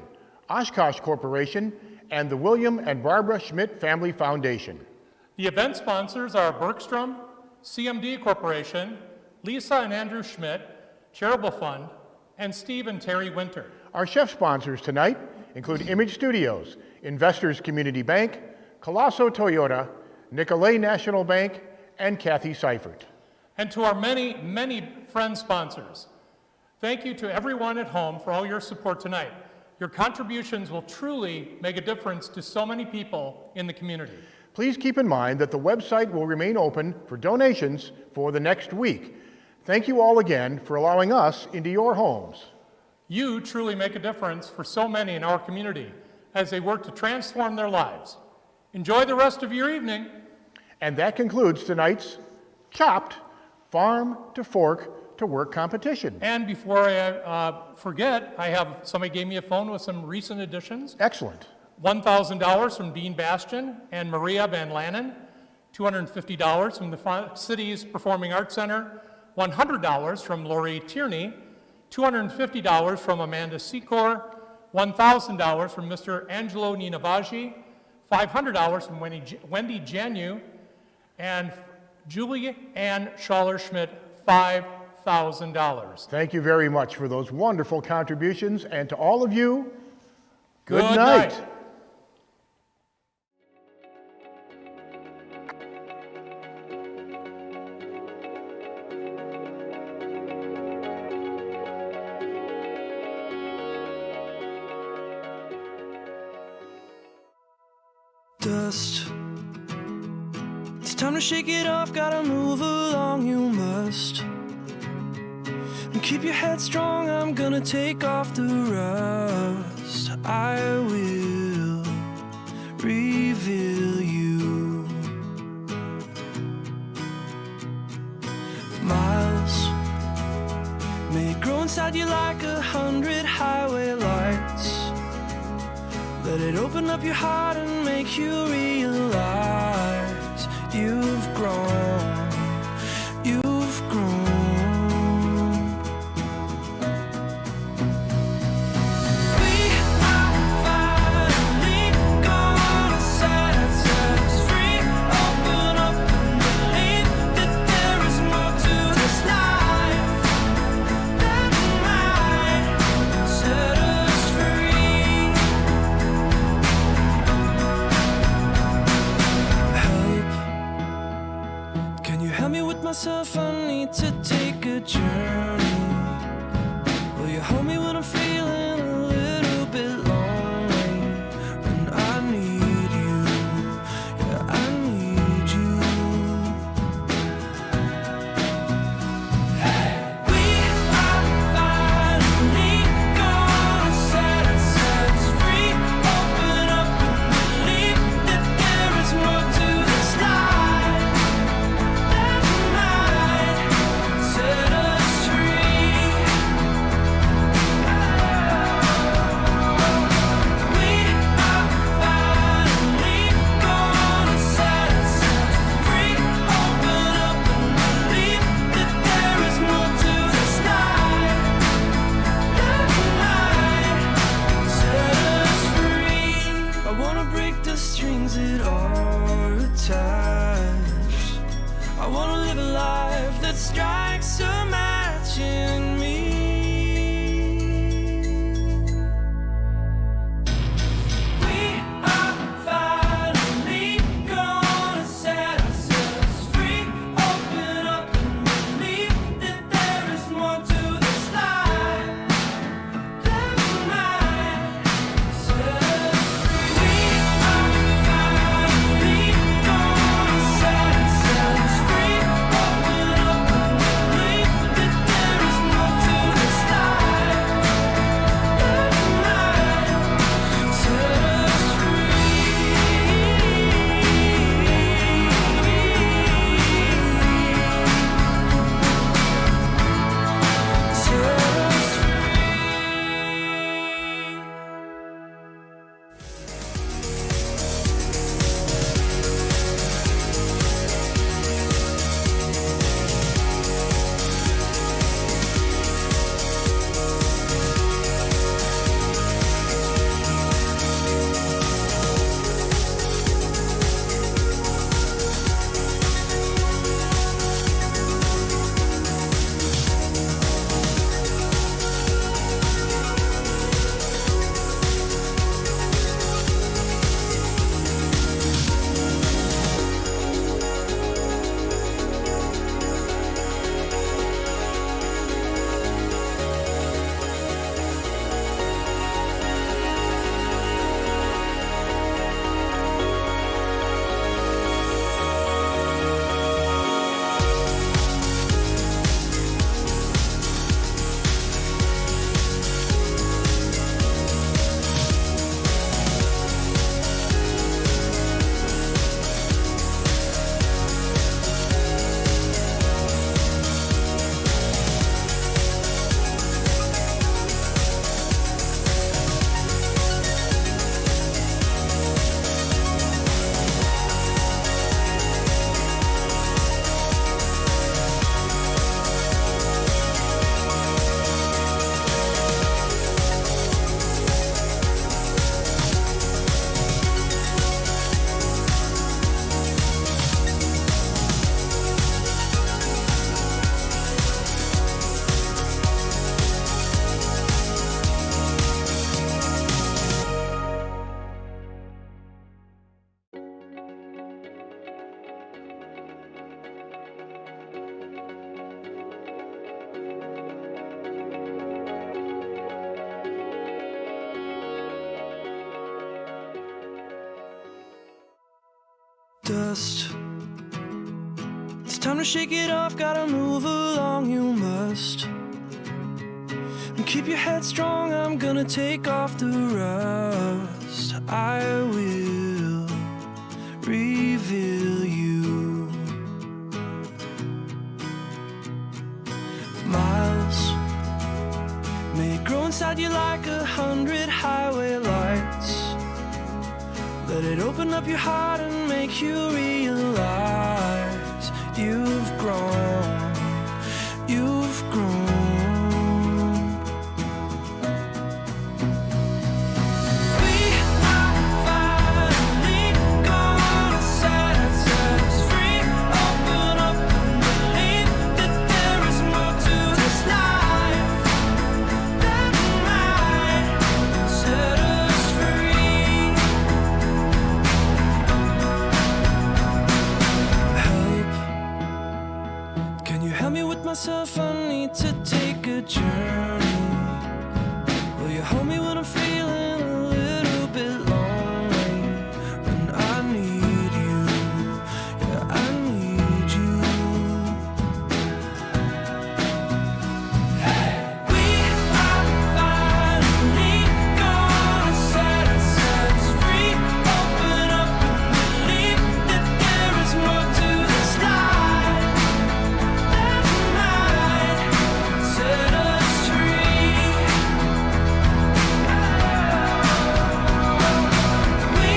Oshkosh Corporation, and the William and Barbara Schmidt Family Foundation. The event sponsors are Bergstrom, CMD Corporation, Lisa and Andrew Schmidt, Charitable Fund, and Steve and Terry Winter. Our chef sponsors tonight include Image Studios, Investors Community Bank, Colosso Toyota, Nicolay National Bank, and Kathy Seifert. And to our many, many friend sponsors, thank you to everyone at home for all your support tonight. Your contributions will truly make a difference to so many people in the community. Please keep in mind that the website will remain open for donations for the next week. Thank you all again for allowing us into your homes. You truly make a difference for so many in our community as they work to transform their lives. Enjoy the rest of your evening. And that concludes tonight's Chopped Farm to Fork to Work competition. And before I forget, somebody gave me a phone with some recent additions. Excellent. $1,000 from Dean Bastian and Maria Van Lannen, $250 from the city's Performing Arts Center, $100 from Lori Tierney, $250 from Amanda Secor, $1,000 from Mr. Angelo Ninavaggi, $500 from Wendy Janu, and Julie Ann Schaller-Schmidt, $5,000. Thank you very much for those wonderful contributions, and to all of you, good night. night. dust. It's time to shake it off, gotta move along, you must. And keep your head strong, I'm gonna take off the rust. I will reveal you. Miles may grow inside you like 100 highway lights. Let it open up your heart and make you realize you've grown, you've grown. We are finally gonna set ourselves free. Open up and believe that there is more to this life that might set us free. Help. Can you help me with myself? I need to take a journey. Will you hold me when I'm feeling a little bit lonely? When I need you, yeah, I need you. We are finally gonna set ourselves free. Open up and believe that there is more to this life that might set us free. dust. It's time to shake it off, gotta move along, you must. And keep your head strong, I'm gonna take off the rust. I will reveal you. Miles may grow inside you like 100 highway lights. Let it open up your heart and make you realize you've grown, you've grown. We are finally gonna set ourselves free. Open up and believe that there is more to this life that might set us free. Can you help me with myself? I need to take a journey. Will you hold me when I'm feeling a little bit lonely? When I need you, yeah, I need you. We are finally gonna set ourselves free. Open up and believe that there is more to this life that might set us free. We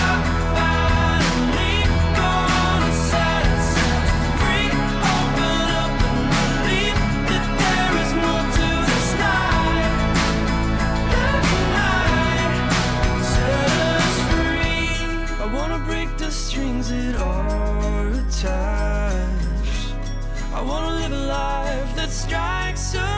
are finally gonna set ourselves free. Open up and believe that there is more to this life that might set us free. I wanna break the strings that are attached. I wanna live a life that strikes a